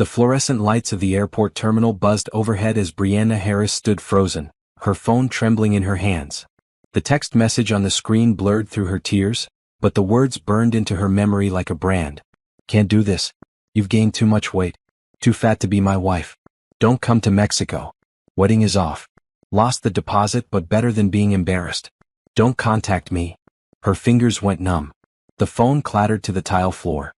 The fluorescent lights of the airport terminal buzzed overhead as Brianna Harris stood frozen, her phone trembling in her hands. The text message on the screen blurred through her tears, but the words burned into her memory like a brand. Can't do this. You've gained too much weight. Too fat to be my wife. Don't come to Mexico. Wedding is off. Lost the deposit, but better than being embarrassed. Don't contact me. Her fingers went numb. The phone clattered to the tile floor.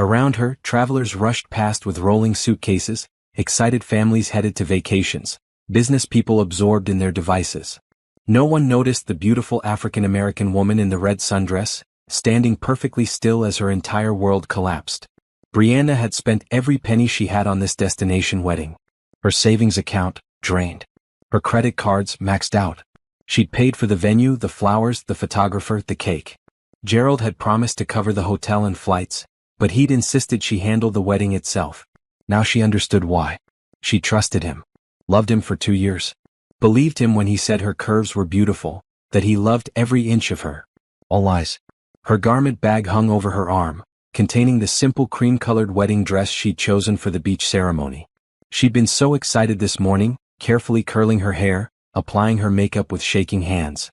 Around her, travelers rushed past with rolling suitcases, excited families headed to vacations, business people absorbed in their devices. No one noticed the beautiful African-American woman in the red sundress, standing perfectly still as her entire world collapsed. Brianna had spent every penny she had on this destination wedding. Her savings account, drained. Her credit cards, maxed out. She'd paid for the venue, the flowers, the photographer, the cake. Gerald had promised to cover the hotel and flights, but he'd insisted she handle the wedding itself. Now she understood why. She trusted him. Loved him for 2 years. Believed him when he said her curves were beautiful, that he loved every inch of her. All lies. Her garment bag hung over her arm, containing the simple cream-colored wedding dress she'd chosen for the beach ceremony. She'd been so excited this morning, carefully curling her hair, applying her makeup with shaking hands.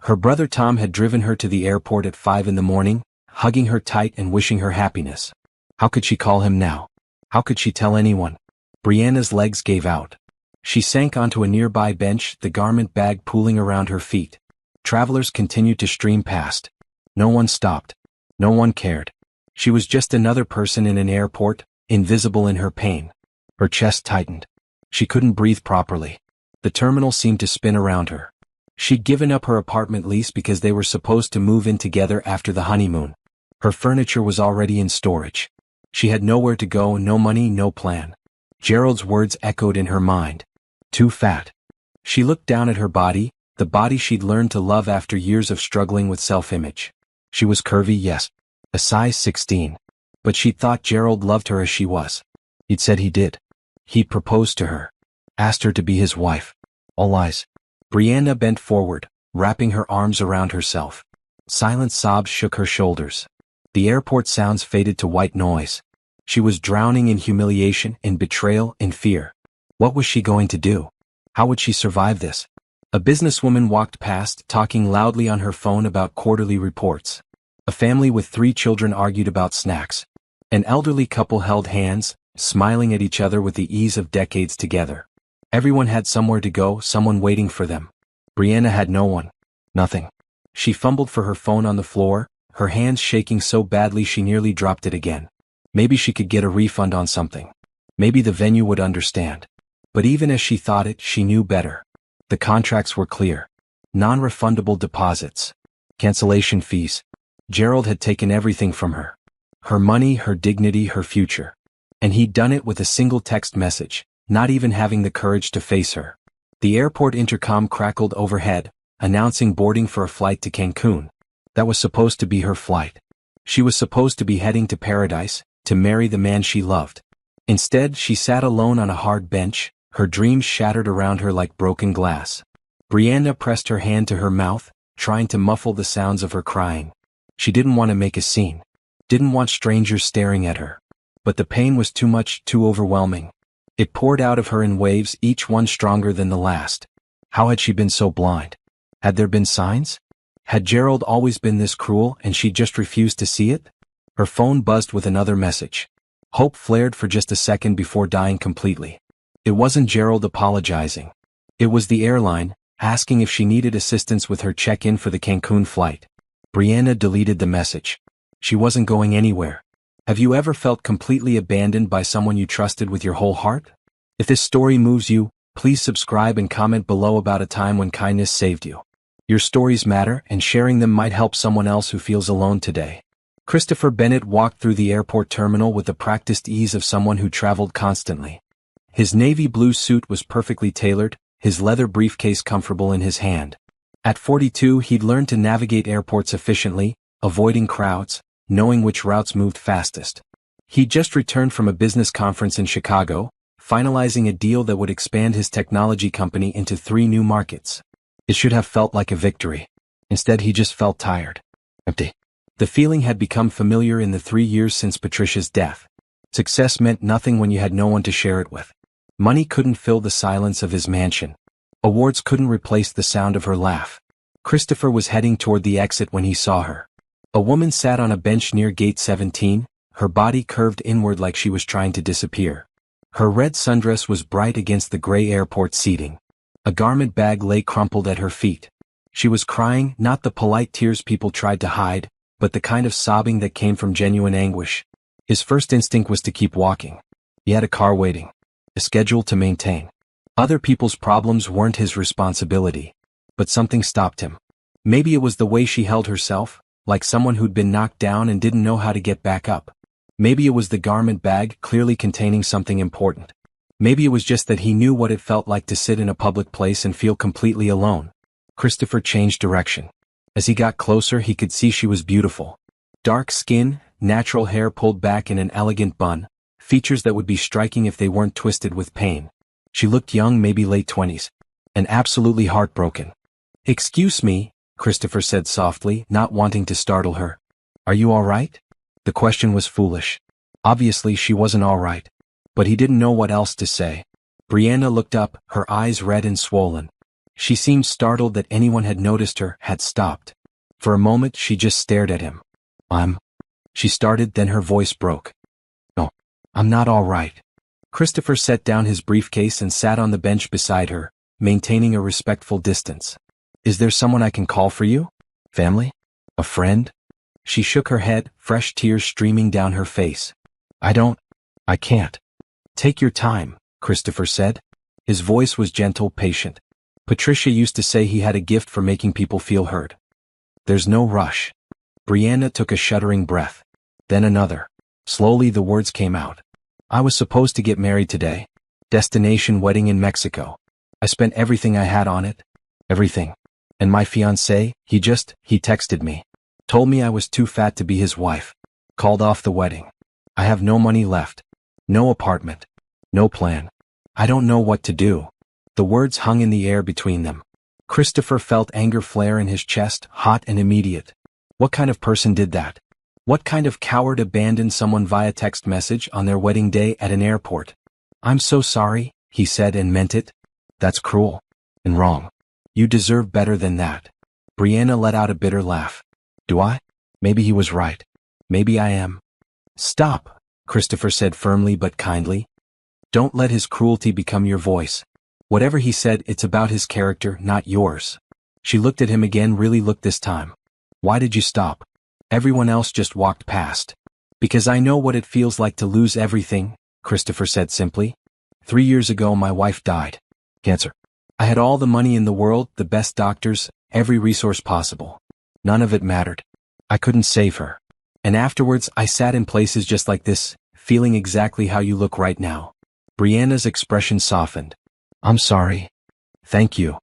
Her brother Tom had driven her to the airport at 5 in the morning, hugging her tight and wishing her happiness. How could she call him now? How could she tell anyone? Brianna's legs gave out. She sank onto a nearby bench, the garment bag pooling around her feet. Travelers continued to stream past. No one stopped. No one cared. She was just another person in an airport, invisible in her pain. Her chest tightened. She couldn't breathe properly. The terminal seemed to spin around her. She'd given up her apartment lease because they were supposed to move in together after the honeymoon. Her furniture was already in storage. She had nowhere to go, no money, no plan. Gerald's words echoed in her mind. Too fat. She looked down at her body, the body she'd learned to love after years of struggling with self-image. She was curvy, yes. A size 16. But she'd thought Gerald loved her as she was. He'd said he did. He'd proposed to her. Asked her to be his wife. All lies. Brianna bent forward, wrapping her arms around herself. Silent sobs shook her shoulders. The airport sounds faded to white noise. She was drowning in humiliation, in betrayal, in fear. What was she going to do? How would she survive this? A businesswoman walked past, talking loudly on her phone about quarterly reports. A family with 3 children argued about snacks. An elderly couple held hands, smiling at each other with the ease of decades together. Everyone had somewhere to go, someone waiting for them. Brianna had no one. Nothing. She fumbled for her phone on the floor, her hands shaking so badly she nearly dropped it again. Maybe she could get a refund on something. Maybe the venue would understand. But even as she thought it, she knew better. The contracts were clear. Non-refundable deposits. Cancellation fees. Gerald had taken everything from her. Her money, her dignity, her future. And he'd done it with a single text message, not even having the courage to face her. The airport intercom crackled overhead, announcing boarding for a flight to Cancun. That was supposed to be her flight. She was supposed to be heading to paradise, to marry the man she loved. Instead, she sat alone on a hard bench, her dreams shattered around her like broken glass. Brianna pressed her hand to her mouth, trying to muffle the sounds of her crying. She didn't want to make a scene. Didn't want strangers staring at her. But the pain was too much, too overwhelming. It poured out of her in waves, each one stronger than the last. How had she been so blind? Had there been signs? Had Gerald always been this cruel and she just refused to see it? Her phone buzzed with another message. Hope flared for just a second before dying completely. It wasn't Gerald apologizing. It was the airline, asking if she needed assistance with her check-in for the Cancun flight. Brianna deleted the message. She wasn't going anywhere. Have you ever felt completely abandoned by someone you trusted with your whole heart? If this story moves you, please subscribe and comment below about a time when kindness saved you. Your stories matter, and sharing them might help someone else who feels alone today. Christopher Bennett walked through the airport terminal with the practiced ease of someone who traveled constantly. His navy blue suit was perfectly tailored, his leather briefcase comfortable in his hand. At 42, he'd learned to navigate airports efficiently, avoiding crowds, knowing which routes moved fastest. He'd just returned from a business conference in Chicago, finalizing a deal that would expand his technology company into 3 new markets. It should have felt like a victory. Instead, he just felt tired. Empty. The feeling had become familiar in the 3 years since Patricia's death. Success meant nothing when you had no one to share it with. Money couldn't fill the silence of his mansion. Awards couldn't replace the sound of her laugh. Christopher was heading toward the exit when he saw her. A woman sat on a bench near gate 17, her body curved inward like she was trying to disappear. Her red sundress was bright against the gray airport seating. A garment bag lay crumpled at her feet. She was crying, not the polite tears people tried to hide, but the kind of sobbing that came from genuine anguish. His first instinct was to keep walking. He had a car waiting, a schedule to maintain. Other people's problems weren't his responsibility. But something stopped him. Maybe it was the way she held herself, like someone who'd been knocked down and didn't know how to get back up. Maybe it was the garment bag, clearly containing something important. Maybe it was just that he knew what it felt like to sit in a public place and feel completely alone. Christopher changed direction. As he got closer, he could see she was beautiful. Dark skin, natural hair pulled back in an elegant bun, features that would be striking if they weren't twisted with pain. She looked young, maybe late 20s, and absolutely heartbroken. "Excuse me," Christopher said softly, not wanting to startle her. "Are you all right?" The question was foolish. Obviously she wasn't all right. But he didn't know what else to say. Brianna looked up, her eyes red and swollen. She seemed startled that anyone had noticed her, had stopped. For a moment she just stared at him. She started, then her voice broke. "No, I'm not all right." Christopher set down his briefcase and sat on the bench beside her, maintaining a respectful distance. "Is there someone I can call for you? Family? A friend?" She shook her head, fresh tears streaming down her face. I can't." "Take your time," Christopher said. His voice was gentle, patient. Patricia used to say he had a gift for making people feel heard. "There's no rush." Brianna took a shuddering breath. Then another. Slowly the words came out. "I was supposed to get married today. Destination wedding in Mexico. I spent everything I had on it. Everything. And my fiancé, he texted me. Told me I was too fat to be his wife. Called off the wedding. I have no money left. No apartment. No plan. I don't know what to do." The words hung in the air between them. Christopher felt anger flare in his chest, hot and immediate. What kind of person did that? What kind of coward abandoned someone via text message on their wedding day at an airport? "I'm so sorry," he said, and meant it. "That's cruel. And wrong. You deserve better than that." Brianna let out a bitter laugh. "Do I? Maybe he was right. Maybe I am." "Stop," Christopher said firmly but kindly. "Don't let his cruelty become your voice. Whatever he said, it's about his character, not yours." She looked at him again, really looked this time. "Why did you stop? Everyone else just walked past." "Because I know what it feels like to lose everything," Christopher said simply. 3 years ago my wife died. Cancer. I had all the money in the world, the best doctors, every resource possible. None of it mattered. I couldn't save her. And afterwards I sat in places just like this, feeling exactly how you look right now." Brianna's expression softened. "I'm sorry." "Thank you."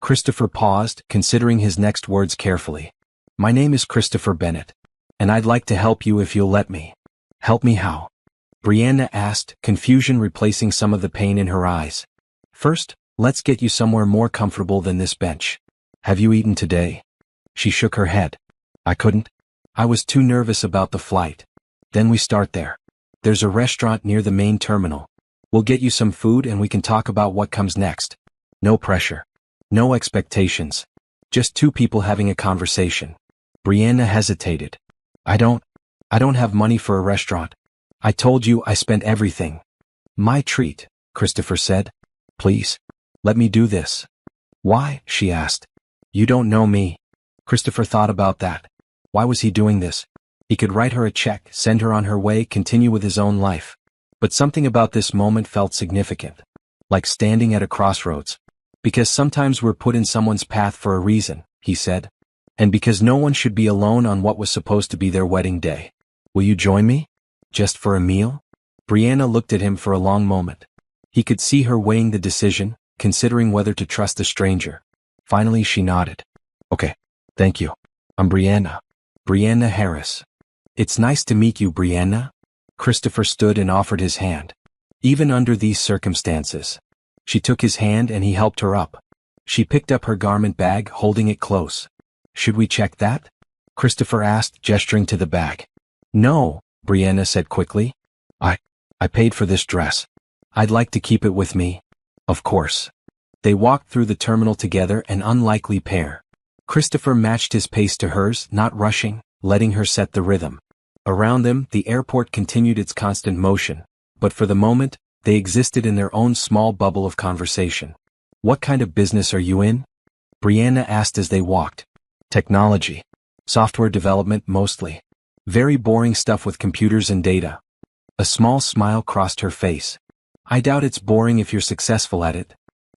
Christopher paused, considering his next words carefully. "My name is Christopher Bennett. And I'd like to help you if you'll let me." "Help me how?" Brianna asked, confusion replacing some of the pain in her eyes. "First, let's get you somewhere more comfortable than this bench. Have you eaten today?" She shook her head. "I couldn't. I was too nervous about the flight." "Then we start there. There's a restaurant near the main terminal. We'll get you some food and we can talk about what comes next. No pressure. No expectations. Just two people having a conversation." Brianna hesitated. I don't have money for a restaurant. I told you I spent everything." "My treat," Christopher said. "Please. Let me do this." "Why?" she asked. "You don't know me." Christopher thought about that. Why was he doing this? He could write her a check, send her on her way, continue with his own life. But something about this moment felt significant. Like standing at a crossroads. "Because sometimes we're put in someone's path for a reason," he said. "And because no one should be alone on what was supposed to be their wedding day. Will you join me? Just for a meal?" Brianna looked at him for a long moment. He could see her weighing the decision, considering whether to trust a stranger. Finally she nodded. "Okay. Thank you. I'm Brianna. Brianna Harris." "It's nice to meet you, Brianna." Christopher stood and offered his hand. Even under these circumstances. She took his hand and he helped her up. She picked up her garment bag, holding it close. "Should we check that?" Christopher asked, gesturing to the bag. "No," Brianna said quickly. I paid for this dress. I'd like to keep it with me. Of course. They walked through the terminal together, an unlikely pair. Christopher matched his pace to hers, not rushing, letting her set the rhythm. Around them, the airport continued its constant motion, but for the moment, they existed in their own small bubble of conversation. What kind of business are you in? Brianna asked as they walked. Technology. Software development mostly. Very boring stuff with computers and data. A small smile crossed her face. I doubt it's boring if you're successful at it.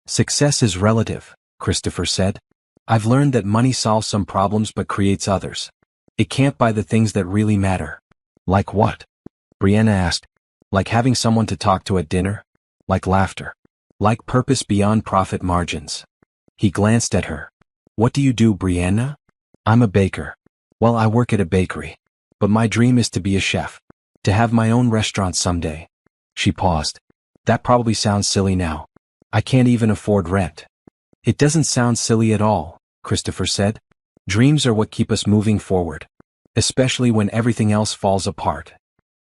Success is relative, Christopher said. I've learned that money solves some problems but creates others. It can't buy the things that really matter. Like what? Brianna asked. Like having someone to talk to at dinner? Like laughter? Like purpose beyond profit margins? He glanced at her. What do you do, Brianna? I'm a baker. Well, I work at a bakery. But my dream is to be a chef. To have my own restaurant someday. She paused. That probably sounds silly now. I can't even afford rent. It doesn't sound silly at all, Christopher said. Dreams are what keep us moving forward. Especially when everything else falls apart.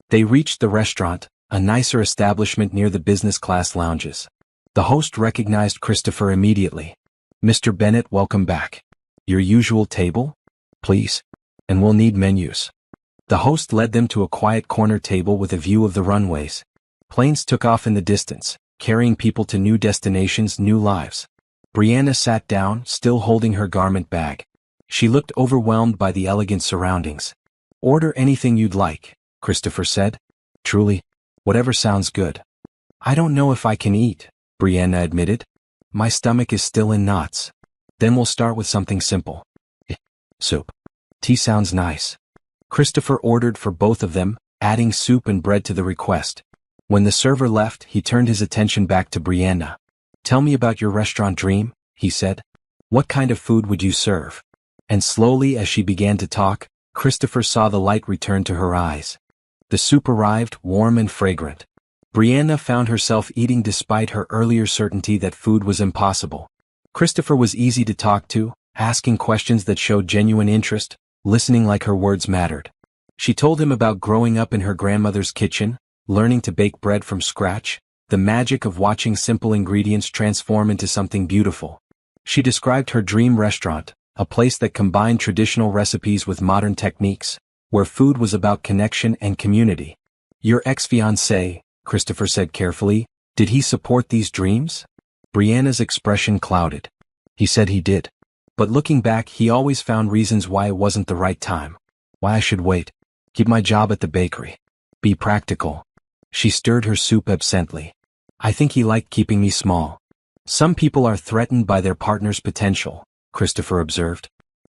They reached the restaurant, a nicer establishment near the business class lounges. The host recognized Christopher immediately. Mr. Bennett, welcome back. Your usual table? Please. And we'll need menus. The host led them to a quiet corner table with a view of the runways. Planes took off in the distance, carrying people to new destinations, new lives. Brianna sat down, still holding her garment bag. She looked overwhelmed by the elegant surroundings. Order anything you'd like, Christopher said. Truly, whatever sounds good. I don't know if I can eat, Brianna admitted. My stomach is still in knots. Then we'll start with something simple. Soup. Tea sounds nice. Christopher ordered for both of them, adding soup and bread to the request. When the server left, he turned his attention back to Brianna. Tell me about your restaurant dream, he said. What kind of food would you serve? And slowly as she began to talk, Christopher saw the light return to her eyes. The soup arrived, warm and fragrant. Brianna found herself eating despite her earlier certainty that food was impossible. Christopher was easy to talk to, asking questions that showed genuine interest, listening like her words mattered. She told him about growing up in her grandmother's kitchen, learning to bake bread from scratch, the magic of watching simple ingredients transform into something beautiful. She described her dream restaurant, a place that combined traditional recipes with modern techniques, where food was about connection and community. Your ex-fiancé, Christopher said carefully, did he support these dreams? Brianna's expression clouded. He said he did. But looking back, he always found reasons why it wasn't the right time. Why I should wait. Keep my job at the bakery. Be practical. She stirred her soup absently. I think he liked keeping me small. Some people are threatened by their partner's potential, Christopher observed.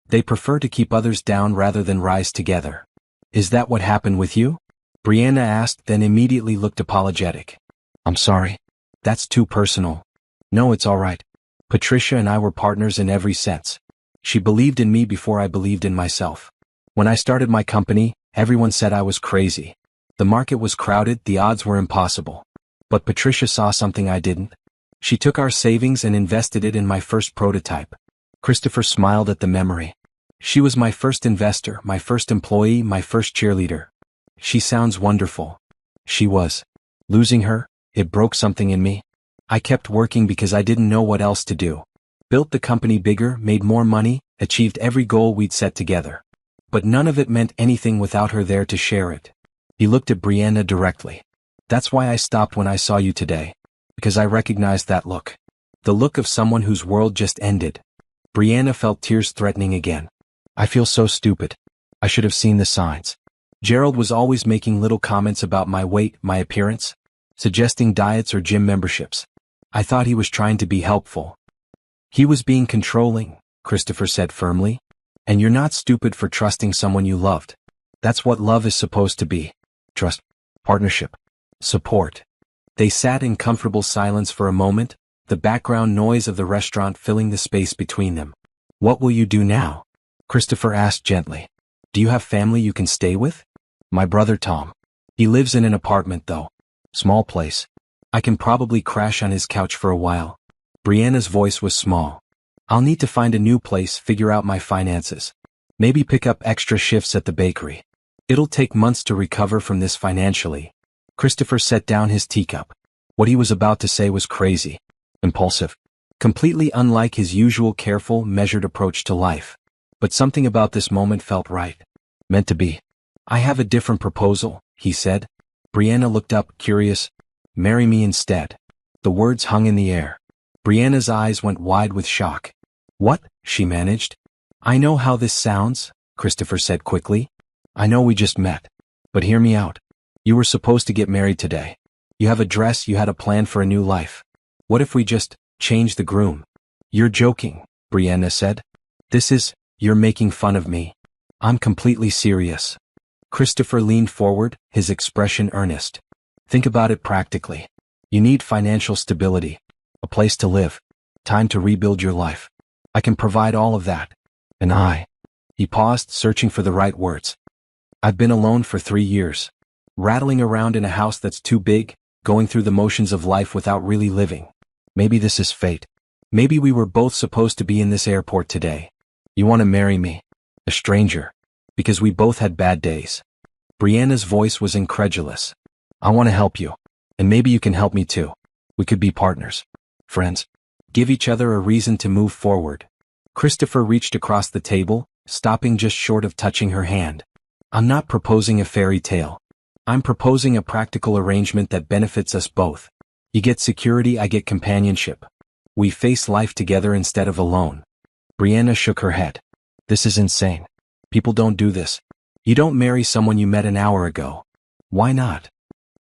They prefer to keep others down rather than rise together. Is that what happened with you? Brianna asked, then immediately looked apologetic. I'm sorry. That's too personal. No, it's all right. Patricia and I were partners in every sense. She believed in me before I believed in myself. When I started my company, everyone said I was crazy. The market was crowded, the odds were impossible. But Patricia saw something I didn't. She took our savings and invested it in my first prototype. Christopher smiled at the memory. She was my first investor, my first employee, my first cheerleader. She sounds wonderful. She was. Losing her, it broke something in me. I kept working because I didn't know what else to do. Built the company bigger, made more money, achieved every goal we'd set together. But none of it meant anything without her there to share it. He looked at Brianna directly. That's why I stopped when I saw you today. Because I recognized that look. The look of someone whose world just ended. Brianna felt tears threatening again. I feel so stupid. I should have seen the signs. Gerald was always making little comments about my weight, my appearance, suggesting diets or gym memberships. I thought he was trying to be helpful. He was being controlling, Christopher said firmly. And you're not stupid for trusting someone you loved. That's what love is supposed to be. Trust, partnership, support. They sat in comfortable silence for a moment, the background noise of the restaurant filling the space between them. What will you do now? Christopher asked gently. Do you have family you can stay with? My brother Tom. He lives in an apartment though. Small place. I can probably crash on his couch for a while. Brianna's voice was small. I'll need to find a new place, figure out my finances. Maybe pick up extra shifts at the bakery. It'll take months to recover from this financially. Christopher set down his teacup. What he was about to say was crazy. Impulsive. Completely unlike his usual careful, measured approach to life. But something about this moment felt right. Meant to be. I have a different proposal, he said. Brianna looked up, curious. Marry me instead. The words hung in the air. Brianna's eyes went wide with shock. What? She managed. I know how this sounds, Christopher said quickly. I know we just met. But hear me out. You were supposed to get married today. You have a dress, you had a plan for a new life. What if we just change the groom? You're joking, Brianna said. You're making fun of me. I'm completely serious. Christopher leaned forward, his expression earnest. Think about it practically. You need financial stability, a place to live, time to rebuild your life. I can provide all of that. And he paused, searching for the right words. I've been alone for 3 years, rattling around in a house that's too big, going through the motions of life without really living. Maybe this is fate. Maybe we were both supposed to be in this airport today. You want to marry me? A stranger. Because we both had bad days. Brianna's voice was incredulous. I want to help you. And maybe you can help me too. We could be partners. Friends. Give each other a reason to move forward. Christopher reached across the table, stopping just short of touching her hand. I'm not proposing a fairy tale. I'm proposing a practical arrangement that benefits us both. You get security, I get companionship. We face life together instead of alone. Brianna shook her head. This is insane. People don't do this. You don't marry someone you met an hour ago. Why not?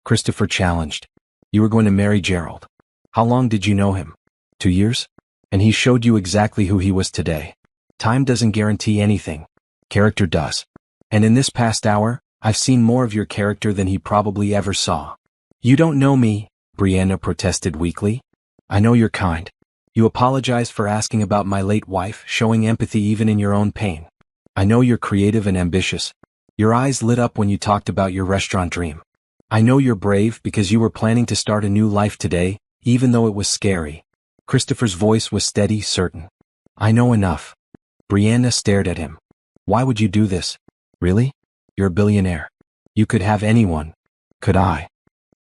Christopher challenged. You were going to marry Gerald. How long did you know him? 2 years? And he showed you exactly who he was today. Time doesn't guarantee anything. Character does. And in this past hour, I've seen more of your character than he probably ever saw. You don't know me, Brianna protested weakly. I know you're kind. You apologize for asking about my late wife, showing empathy even in your own pain. I know you're creative and ambitious. Your eyes lit up when you talked about your restaurant dream. I know you're brave because you were planning to start a new life today, even though it was scary. Christopher's voice was steady, certain. I know enough. Brianna stared at him. Why would you do this? Really? You're a billionaire. You could have anyone. Could I?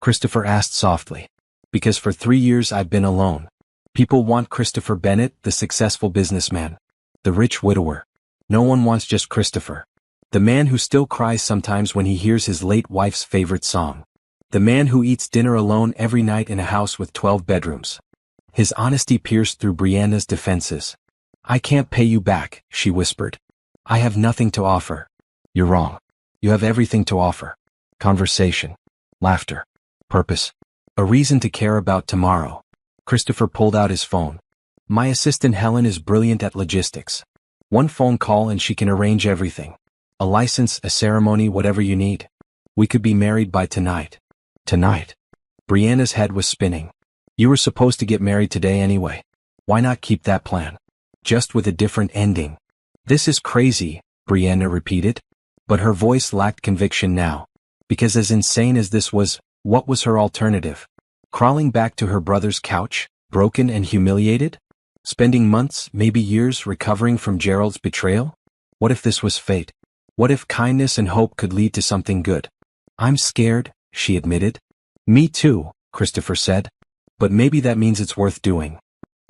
Christopher asked softly. Because for 3 years I've been alone. People want Christopher Bennett, the successful businessman. The rich widower. No one wants just Christopher. The man who still cries sometimes when he hears his late wife's favorite song. The man who eats dinner alone every night in a house with 12 bedrooms. His honesty pierced through Brianna's defenses. I can't pay you back, she whispered. I have nothing to offer. You're wrong. You have everything to offer. Conversation. Laughter. Purpose. A reason to care about tomorrow. Christopher pulled out his phone. My assistant Helen is brilliant at logistics. One phone call and she can arrange everything. A license, a ceremony, whatever you need. We could be married by tonight. Tonight. Brianna's head was spinning. You were supposed to get married today anyway. Why not keep that plan? Just with a different ending. This is crazy, Brianna repeated. But her voice lacked conviction now. Because as insane as this was, what was her alternative? Crawling back to her brother's couch, broken and humiliated? Spending months, maybe years, recovering from Gerald's betrayal? What if this was fate? What if kindness and hope could lead to something good? I'm scared, she admitted. Me too, Christopher said. But maybe that means it's worth doing.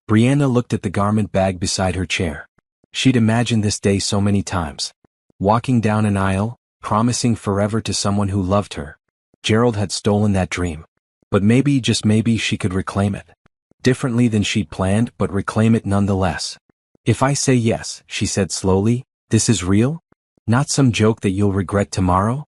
Brianna looked at the garment bag beside her chair. She'd imagined this day so many times. Walking down an aisle, promising forever to someone who loved her. Gerald had stolen that dream. But maybe, just maybe, she could reclaim it. Differently than she'd planned, but reclaim it nonetheless. If I say yes, she said slowly, this is real? Not some joke that you'll regret tomorrow?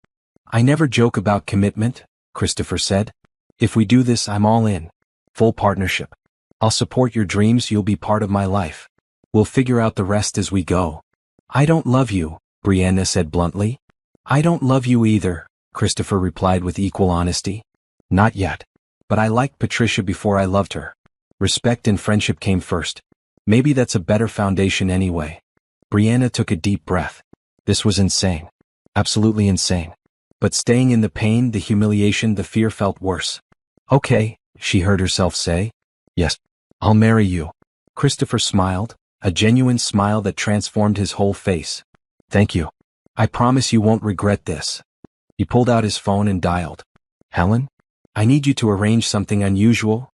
I never joke about commitment, Christopher said. If we do this, I'm all in. Full partnership. I'll support your dreams, you'll be part of my life. We'll figure out the rest as we go. I don't love you, Brianna said bluntly. I don't love you either, Christopher replied with equal honesty. Not yet. But I liked Patricia before I loved her. Respect and friendship came first. Maybe that's a better foundation anyway. Brianna took a deep breath. This was insane. Absolutely insane. But staying in the pain, the humiliation, the fear felt worse. Okay, she heard herself say. Yes, I'll marry you. Christopher smiled, a genuine smile that transformed his whole face. Thank you. I promise you won't regret this. He pulled out his phone and dialed. Helen? I need you to arrange something unusual.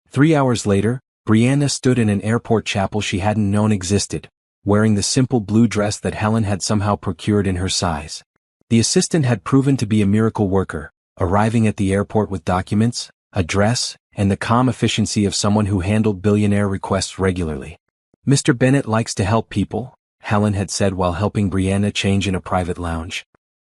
3 hours later, Brianna stood in an airport chapel she hadn't known existed, wearing the simple blue dress that Helen had somehow procured in her size. The assistant had proven to be a miracle worker, arriving at the airport with documents, a dress, and the calm efficiency of someone who handled billionaire requests regularly. Mr. Bennett likes to help people, Helen had said while helping Brianna change in a private lounge.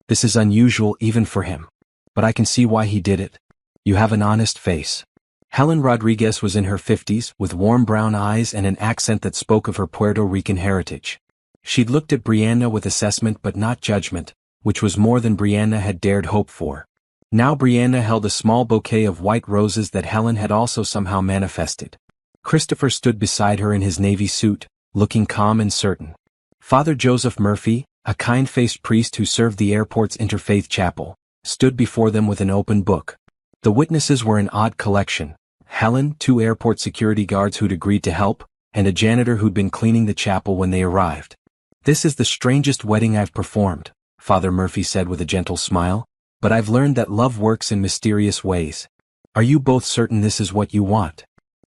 This is unusual even for him. But I can see why he did it. You have an honest face. Helen Rodriguez was in her 50s, with warm brown eyes and an accent that spoke of her Puerto Rican heritage. She'd looked at Brianna with assessment but not judgment, which was more than Brianna had dared hope for. Now Brianna held a small bouquet of white roses that Helen had also somehow manifested. Christopher stood beside her in his navy suit, looking calm and certain. Father Joseph Murphy, a kind-faced priest who served the airport's interfaith chapel, stood before them with an open book. The witnesses were an odd collection: Helen, 2 airport security guards who'd agreed to help, and a janitor who'd been cleaning the chapel when they arrived. This is the strangest wedding I've performed, Father Murphy said with a gentle smile, but I've learned that love works in mysterious ways. Are you both certain this is what you want?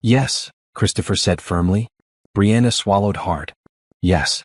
Yes, Christopher said firmly. Brianna swallowed hard. Yes.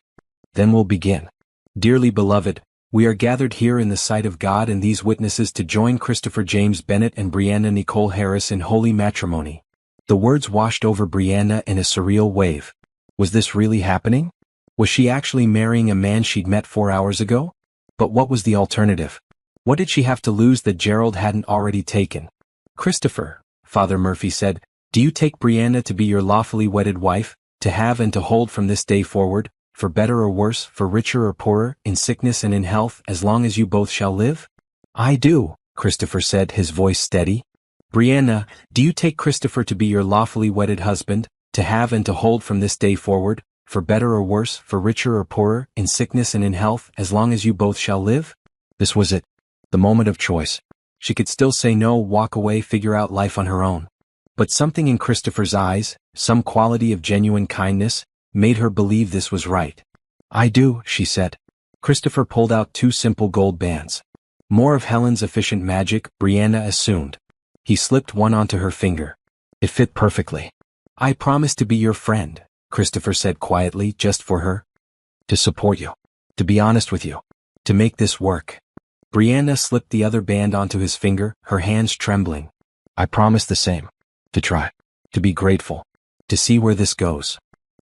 Then we'll begin. Dearly beloved, we are gathered here in the sight of God and these witnesses to join Christopher James Bennett and Brianna Nicole Harris in holy matrimony. The words washed over Brianna in a surreal wave. Was this really happening? Was she actually marrying a man she'd met 4 hours ago? But what was the alternative? What did she have to lose that Gerald hadn't already taken? Christopher, Father Murphy said, do you take Brianna to be your lawfully wedded wife, to have and to hold from this day forward, for better or worse, for richer or poorer, in sickness and in health, as long as you both shall live? I do, Christopher said, his voice steady. Brianna, do you take Christopher to be your lawfully wedded husband, to have and to hold from this day forward, for better or worse, for richer or poorer, in sickness and in health, as long as you both shall live? This was it. The moment of choice. She could still say no, walk away, figure out life on her own. But something in Christopher's eyes, some quality of genuine kindness, made her believe this was right. I do, she said. Christopher pulled out 2 simple gold bands. More of Helen's efficient magic, Brianna assumed. He slipped one onto her finger. It fit perfectly. I promise to be your friend, Christopher said quietly, just for her. To support you. To be honest with you. To make this work. Brianna slipped the other band onto his finger, her hands trembling. I promise the same. To try. To be grateful. To see where this goes.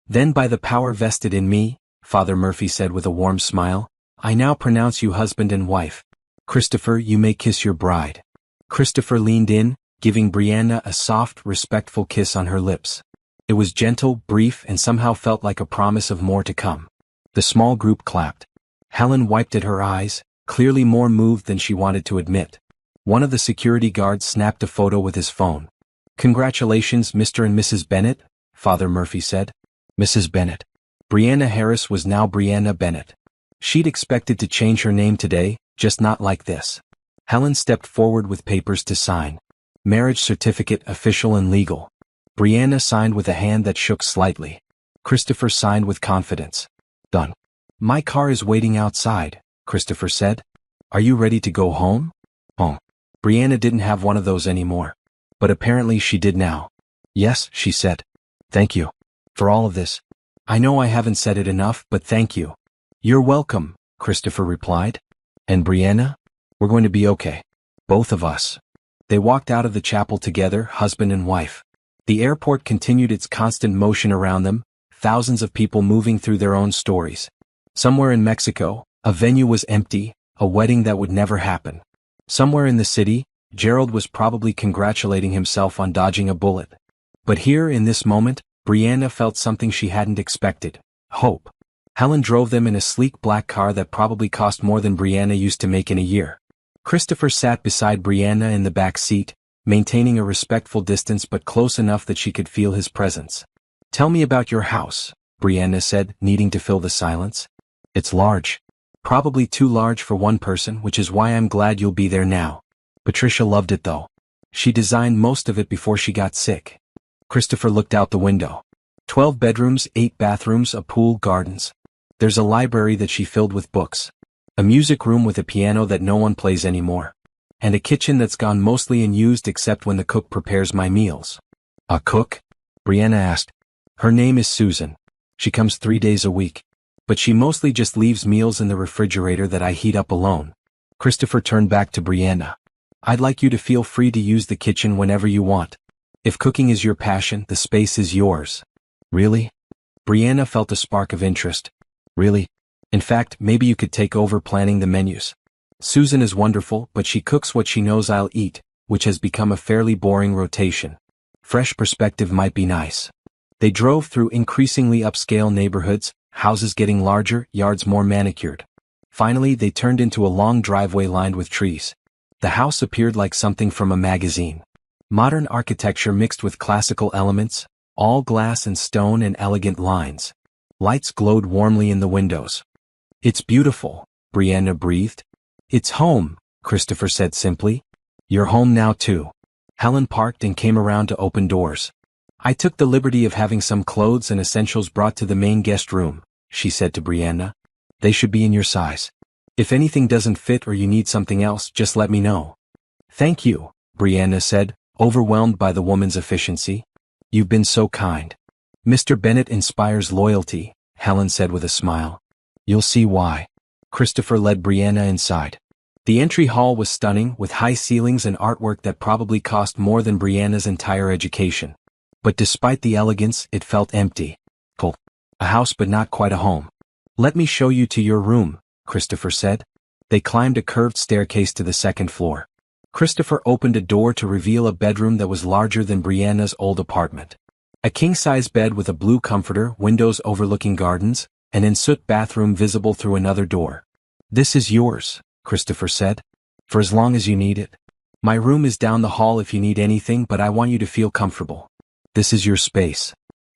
Then by the power vested in me, Father Murphy said with a warm smile, I now pronounce you husband and wife. Christopher, you may kiss your bride. Christopher leaned in, giving Brianna a soft, respectful kiss on her lips. It was gentle, brief, and somehow felt like a promise of more to come. The small group clapped. Helen wiped at her eyes, clearly more moved than she wanted to admit. One of the security guards snapped a photo with his phone. Congratulations, Mr. and Mrs. Bennett, Father Murphy said. Mrs. Bennett. Brianna Harris was now Brianna Bennett. She'd expected to change her name today, just not like this. Helen stepped forward with papers to sign. Marriage certificate, official and legal. Brianna signed with a hand that shook slightly. Christopher signed with confidence. Done. My car is waiting outside, Christopher said. Are you ready to go home? Home. Brianna didn't have one of those anymore. But apparently she did now. Yes, she said. Thank you. For all of this. I know I haven't said it enough, but thank you. You're welcome, Christopher replied. And Brianna? We're going to be okay. Both of us. They walked out of the chapel together, husband and wife. The airport continued its constant motion around them, thousands of people moving through their own stories. Somewhere in Mexico, a venue was empty, a wedding that would never happen. Somewhere in the city, Gerald was probably congratulating himself on dodging a bullet. But here in this moment, Brianna felt something she hadn't expected. Hope. Helen drove them in a sleek black car that probably cost more than Brianna used to make in a year. Christopher sat beside Brianna in the back seat, maintaining a respectful distance but close enough that she could feel his presence. Tell me about your house, Brianna said, needing to fill the silence. It's large. Probably too large for one person, which is why I'm glad you'll be there now. Patricia loved it though. She designed most of it before she got sick. Christopher looked out the window. 12 bedrooms, 8 bathrooms, a pool, gardens. There's a library that she filled with books. A music room with a piano that no one plays anymore. and a kitchen that's gone mostly unused except when the cook prepares my meals. A cook? Brianna asked. Her name is Susan. She comes 3 days a week. But she mostly just leaves meals in the refrigerator that I heat up alone. Christopher turned back to Brianna. I'd like you to feel free to use the kitchen whenever you want. If cooking is your passion, the space is yours. Really? Brianna felt a spark of interest. Really? In fact, maybe you could take over planning the menus. Susan is wonderful, but she cooks what she knows I'll eat, which has become a fairly boring rotation. Fresh perspective might be nice. They drove through increasingly upscale neighborhoods, houses getting larger, yards more manicured. Finally, they turned into a long driveway lined with trees. The house appeared like something from a magazine. Modern architecture mixed with classical elements, all glass and stone and elegant lines. Lights glowed warmly in the windows. It's beautiful, Brianna breathed. It's home, Christopher said simply. You're home now too. Helen parked and came around to open doors. I took the liberty of having some clothes and essentials brought to the main guest room, she said to Brianna. They should be in your size. If anything doesn't fit or you need something else, just let me know. Thank you, Brianna said, overwhelmed by the woman's efficiency. You've been so kind. Mr. Bennett inspires loyalty, Helen said with a smile. You'll see why. Christopher led Brianna inside. The entry hall was stunning, with high ceilings and artwork that probably cost more than Brianna's entire education. But despite the elegance, it felt empty. Cool. A house but not quite a home. Let me show you to your room, Christopher said. They climbed a curved staircase to the second floor. Christopher opened a door to reveal a bedroom that was larger than Brianna's old apartment. A king-size bed with a blue comforter, windows overlooking gardens, an ensuite bathroom visible through another door. This is yours, Christopher said. For as long as you need it. My room is down the hall if you need anything, but I want you to feel comfortable. This is your space.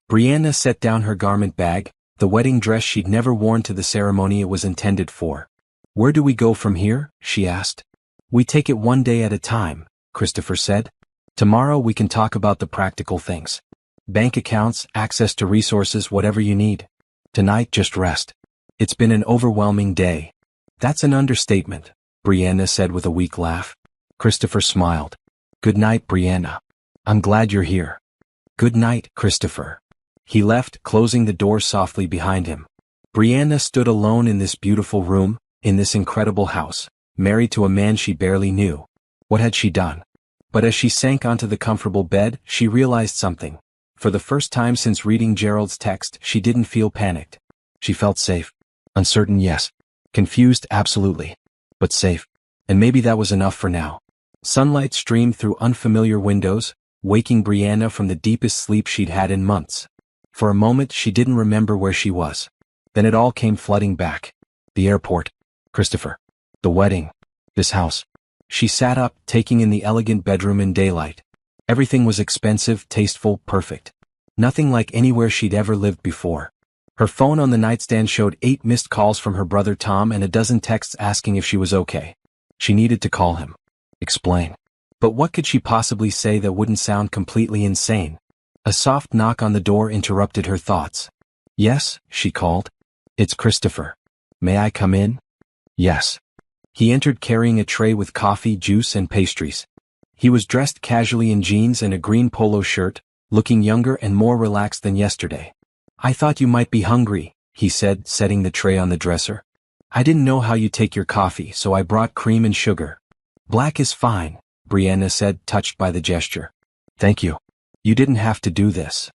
Brianna set down her garment bag, the wedding dress she'd never worn to the ceremony it was intended for. Where do we go from here? She asked. We take it one day at a time, Christopher said. Tomorrow we can talk about the practical things. Bank accounts, access to resources, whatever you need. Tonight just rest. It's been an overwhelming day. That's an understatement, Brianna said with a weak laugh. Christopher smiled. Good night, Brianna. I'm glad you're here. Good night, Christopher. He left, closing the door softly behind him. Brianna stood alone in this beautiful room, in this incredible house, married to a man she barely knew. What had she done? But as she sank onto the comfortable bed, she realized something. For the first time since reading Gerald's text, she didn't feel panicked. She felt safe. Uncertain, yes. Confused, absolutely. But safe. And maybe that was enough for now. Sunlight streamed through unfamiliar windows, waking Brianna from the deepest sleep she'd had in months. For a moment, she didn't remember where she was. Then it all came flooding back. The airport. Christopher. The wedding. This house. She sat up, taking in the elegant bedroom in daylight. Everything was expensive, tasteful, perfect. Nothing like anywhere she'd ever lived before. Her phone on the nightstand showed 8 missed calls from her brother Tom and a dozen texts asking if she was okay. She needed to call him. Explain. But what could she possibly say that wouldn't sound completely insane? A soft knock on the door interrupted her thoughts. Yes, she called. It's Christopher. May I come in? Yes. He entered carrying a tray with coffee, juice, and pastries. He was dressed casually in jeans and a green polo shirt, looking younger and more relaxed than yesterday. I thought you might be hungry, he said, setting the tray on the dresser. I didn't know how you take your coffee, so I brought cream and sugar. Black is fine, Brianna said, touched by the gesture. Thank you. You didn't have to do this.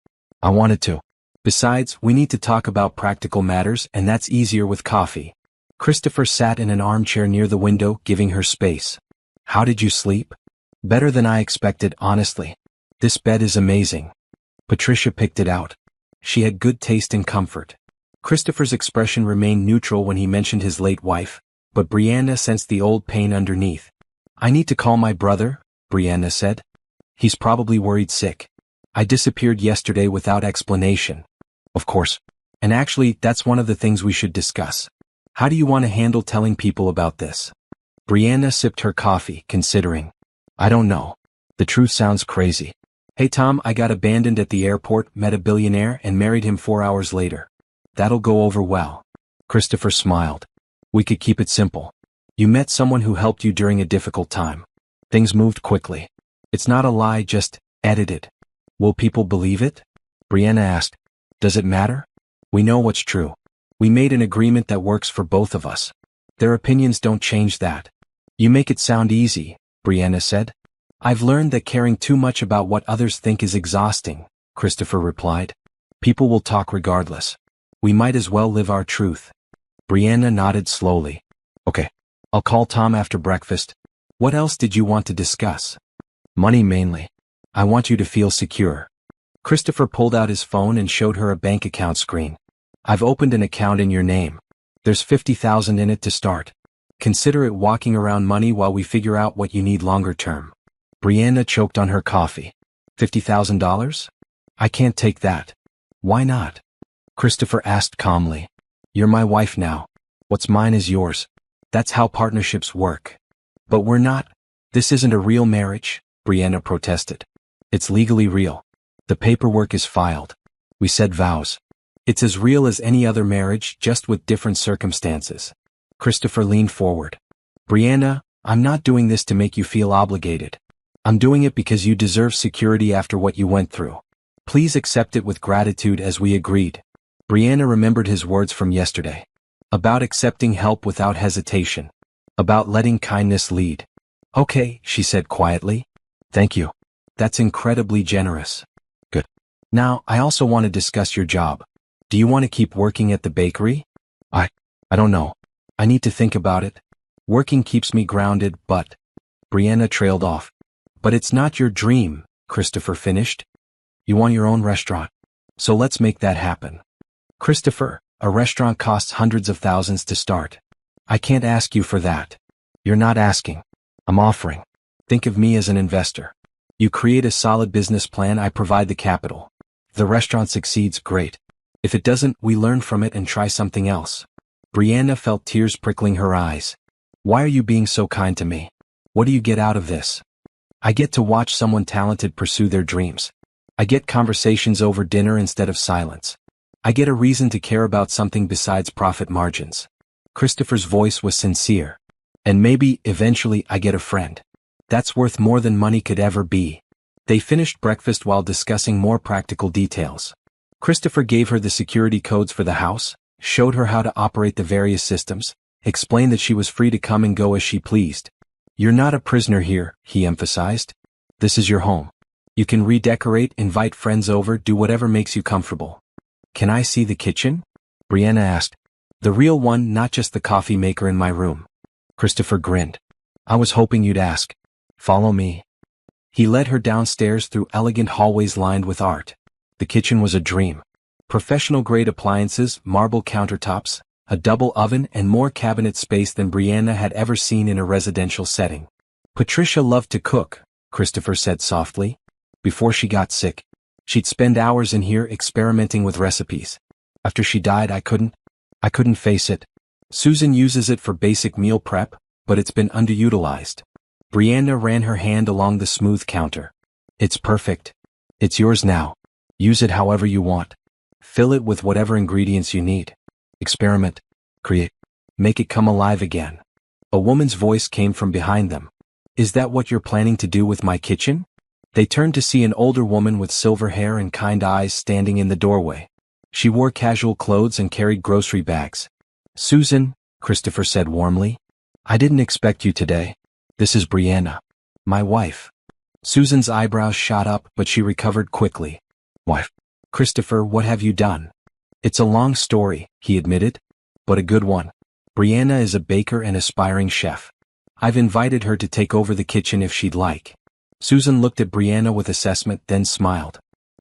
I wanted to. Besides, we need to talk about practical matters, and that's easier with coffee. Christopher sat in an armchair near the window, giving her space. How did you sleep? Better than I expected, honestly. This bed is amazing. Patricia picked it out. She had good taste and comfort. Christopher's expression remained neutral when he mentioned his late wife, but Brianna sensed the old pain underneath. I need to call my brother, Brianna said. He's probably worried sick. I disappeared yesterday without explanation. Of course. And actually, that's one of the things we should discuss. How do you want to handle telling people about this? Brianna sipped her coffee, considering. I don't know. The truth sounds crazy. Hey Tom, I got abandoned at the airport, met a billionaire, and married him 4 hours later. That'll go over well. Christopher smiled. We could keep it simple. You met someone who helped you during a difficult time. Things moved quickly. It's not a lie, just edited. Will people believe it? Brianna asked. Does it matter? We know what's true. We made an agreement that works for both of us. Their opinions don't change that. You make it sound easy, Brianna said. I've learned that caring too much about what others think is exhausting, Christopher replied. People will talk regardless. We might as well live our truth. Brianna nodded slowly. Okay. I'll call Tom after breakfast. What else did you want to discuss? Money mainly. I want you to feel secure. Christopher pulled out his phone and showed her a bank account screen. I've opened an account in your name. There's $50,000 in it to start. Consider it walking around money while we figure out what you need longer term. Brianna choked on her coffee. $50,000? I can't take that. Why not? Christopher asked calmly. You're my wife now. What's mine is yours. That's how partnerships work. But we're not. This isn't a real marriage, Brianna protested. It's legally real. The paperwork is filed. We said vows. It's as real as any other marriage, just with different circumstances. Christopher leaned forward. Brianna, I'm not doing this to make you feel obligated. I'm doing it because you deserve security after what you went through. Please accept it with gratitude as we agreed. Brianna remembered his words from yesterday. About accepting help without hesitation. About letting kindness lead. Okay, she said quietly. Thank you. That's incredibly generous. Good. Now, I also want to discuss your job. Do you want to keep working at the bakery? I don't know. I need to think about it. Working keeps me grounded, but... Brianna trailed off. But it's not your dream, Christopher finished. You want your own restaurant. So let's make that happen. Christopher, a restaurant costs hundreds of thousands to start. I can't ask you for that. You're not asking. I'm offering. Think of me as an investor. You create a solid business plan, I provide the capital. If the restaurant succeeds, great. If it doesn't, we learn from it and try something else. Brianna felt tears prickling her eyes. Why are you being so kind to me? What do you get out of this? I get to watch someone talented pursue their dreams. I get conversations over dinner instead of silence. I get a reason to care about something besides profit margins. Christopher's voice was sincere. And maybe, eventually, I get a friend. That's worth more than money could ever be. They finished breakfast while discussing more practical details. Christopher gave her the security codes for the house, showed her how to operate the various systems, explained that she was free to come and go as she pleased. You're not a prisoner here, he emphasized. This is your home. You can redecorate, invite friends over, do whatever makes you comfortable. Can I see the kitchen? Brianna asked. The real one, not just the coffee maker in my room. Christopher grinned. I was hoping you'd ask. Follow me. He led her downstairs through elegant hallways lined with art. The kitchen was a dream. Professional-grade appliances, marble countertops, a double oven and more cabinet space than Brianna had ever seen in a residential setting. Patricia loved to cook, Christopher said softly. Before she got sick, she'd spend hours in here experimenting with recipes. After she died, I couldn't face it. Susan uses it for basic meal prep, but it's been underutilized. Brianna ran her hand along the smooth counter. It's perfect. It's yours now. Use it however you want. Fill it with whatever ingredients you need. Experiment. Create. Make it come alive again. A woman's voice came from behind them. Is that what you're planning to do with my kitchen? They turned to see an older woman with silver hair and kind eyes standing in the doorway. She wore casual clothes and carried grocery bags. Susan, Christopher said warmly. I didn't expect you today. This is Brianna. My wife. Susan's eyebrows shot up, but she recovered quickly. Wife. Christopher, what have you done? It's a long story, he admitted. But a good one. Brianna is a baker and aspiring chef. I've invited her to take over the kitchen if she'd like. Susan looked at Brianna with assessment, then smiled.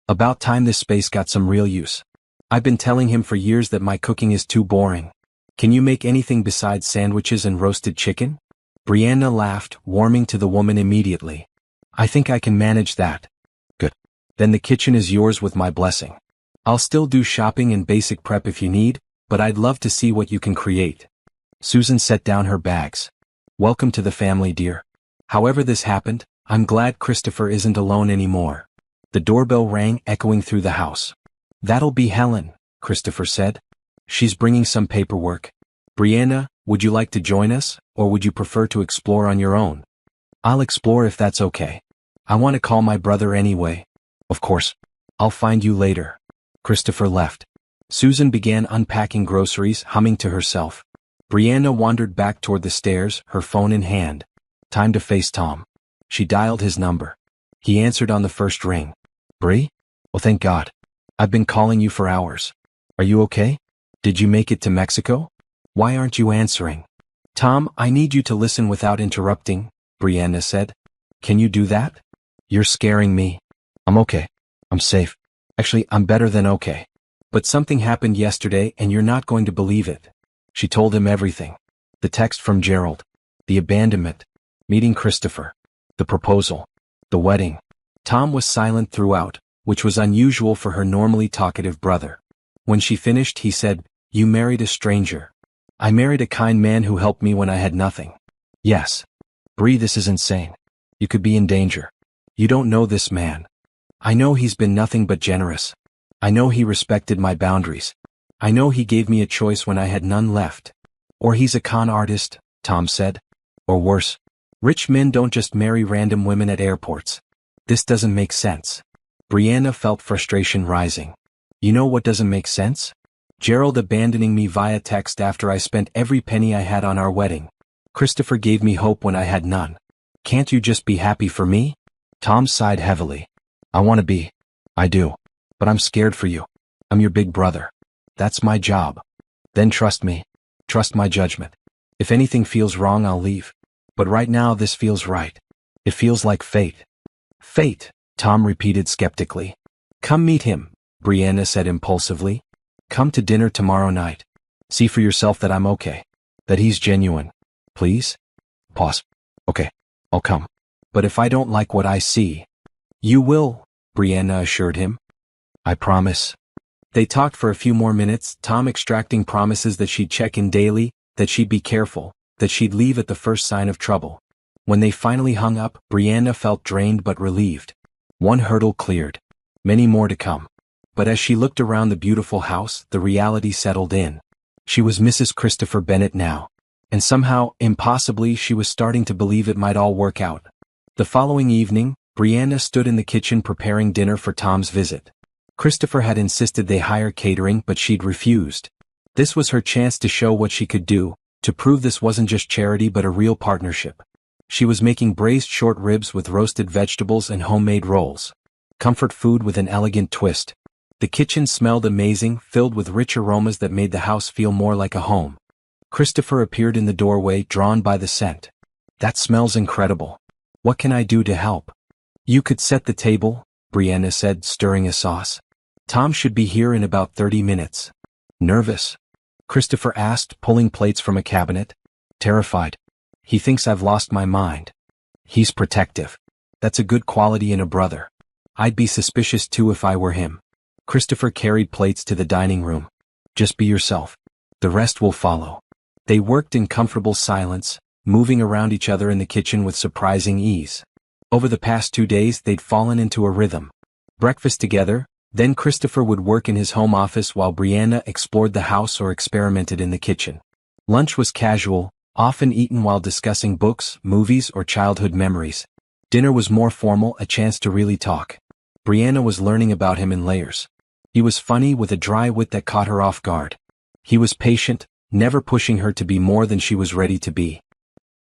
About time this space got some real use. I've been telling him for years that my cooking is too boring. Can you make anything besides sandwiches and roasted chicken? Brianna laughed, warming to the woman immediately. I think I can manage that. Good. Then the kitchen is yours with my blessing. I'll still do shopping and basic prep if you need, but I'd love to see what you can create. Susan set down her bags. Welcome to the family, dear. However this happened, I'm glad Christopher isn't alone anymore. The doorbell rang, echoing through the house. That'll be Helen, Christopher said. She's bringing some paperwork. Brianna, would you like to join us, or would you prefer to explore on your own? I'll explore if that's okay. I want to call my brother anyway. Of course. I'll find you later. Christopher left. Susan began unpacking groceries, humming to herself. Brianna wandered back toward the stairs, her phone in hand. Time to face Tom. She dialed his number. He answered on the first ring. Bri? Well, thank God. I've been calling you for hours. Are you okay? Did you make it to Mexico? Why aren't you answering? Tom, I need you to listen without interrupting, Brianna said. Can you do that? You're scaring me. I'm okay. I'm safe. Actually, I'm better than okay. But something happened yesterday and you're not going to believe it. She told him everything. The text from Gerald. The abandonment. Meeting Christopher. The proposal. The wedding. Tom was silent throughout, which was unusual for her normally talkative brother. When she finished, he said, You married a stranger. I married a kind man who helped me when I had nothing. Yes. Bri, this is insane. You could be in danger. You don't know this man. I know he's been nothing but generous. I know he respected my boundaries. I know he gave me a choice when I had none left. Or he's a con artist, Tom said. Or worse. Rich men don't just marry random women at airports. This doesn't make sense. Brianna felt frustration rising. You know what doesn't make sense? Gerald abandoning me via text after I spent every penny I had on our wedding. Christopher gave me hope when I had none. Can't you just be happy for me? Tom sighed heavily. I want to be. I do. But I'm scared for you. I'm your big brother. That's my job. Then trust me. Trust my judgment. If anything feels wrong, I'll leave. But right now this feels right. It feels like fate. Fate, Tom repeated skeptically. Come meet him, Brianna said impulsively. Come to dinner tomorrow night. See for yourself that I'm okay. That he's genuine. Please? Pause. Okay, I'll come. But if I don't like what I see... You will, Brianna assured him. I promise. They talked for a few more minutes, Tom extracting promises that she'd check in daily, that she'd be careful, that she'd leave at the first sign of trouble. When they finally hung up, Brianna felt drained but relieved. One hurdle cleared. Many more to come. But as she looked around the beautiful house, the reality settled in. She was Mrs. Christopher Bennett now. And somehow, impossibly, she was starting to believe it might all work out. The following evening, Brianna stood in the kitchen preparing dinner for Tom's visit. Christopher had insisted they hire catering, but she'd refused. This was her chance to show what she could do, to prove this wasn't just charity but a real partnership. She was making braised short ribs with roasted vegetables and homemade rolls. Comfort food with an elegant twist. The kitchen smelled amazing, filled with rich aromas that made the house feel more like a home. Christopher appeared in the doorway, drawn by the scent. That smells incredible. What can I do to help? You could set the table, Brianna said, stirring a sauce. Tom should be here in about 30 minutes. Nervous? Christopher asked, pulling plates from a cabinet. Terrified. He thinks I've lost my mind. He's protective. That's a good quality in a brother. I'd be suspicious too if I were him. Christopher carried plates to the dining room. Just be yourself. The rest will follow. They worked in comfortable silence, moving around each other in the kitchen with surprising ease. Over the past 2 days they'd fallen into a rhythm. Breakfast together, then Christopher would work in his home office while Brianna explored the house or experimented in the kitchen. Lunch was casual, often eaten while discussing books, movies, or childhood memories. Dinner was more formal, a chance to really talk. Brianna was learning about him in layers. He was funny with a dry wit that caught her off guard. He was patient, never pushing her to be more than she was ready to be.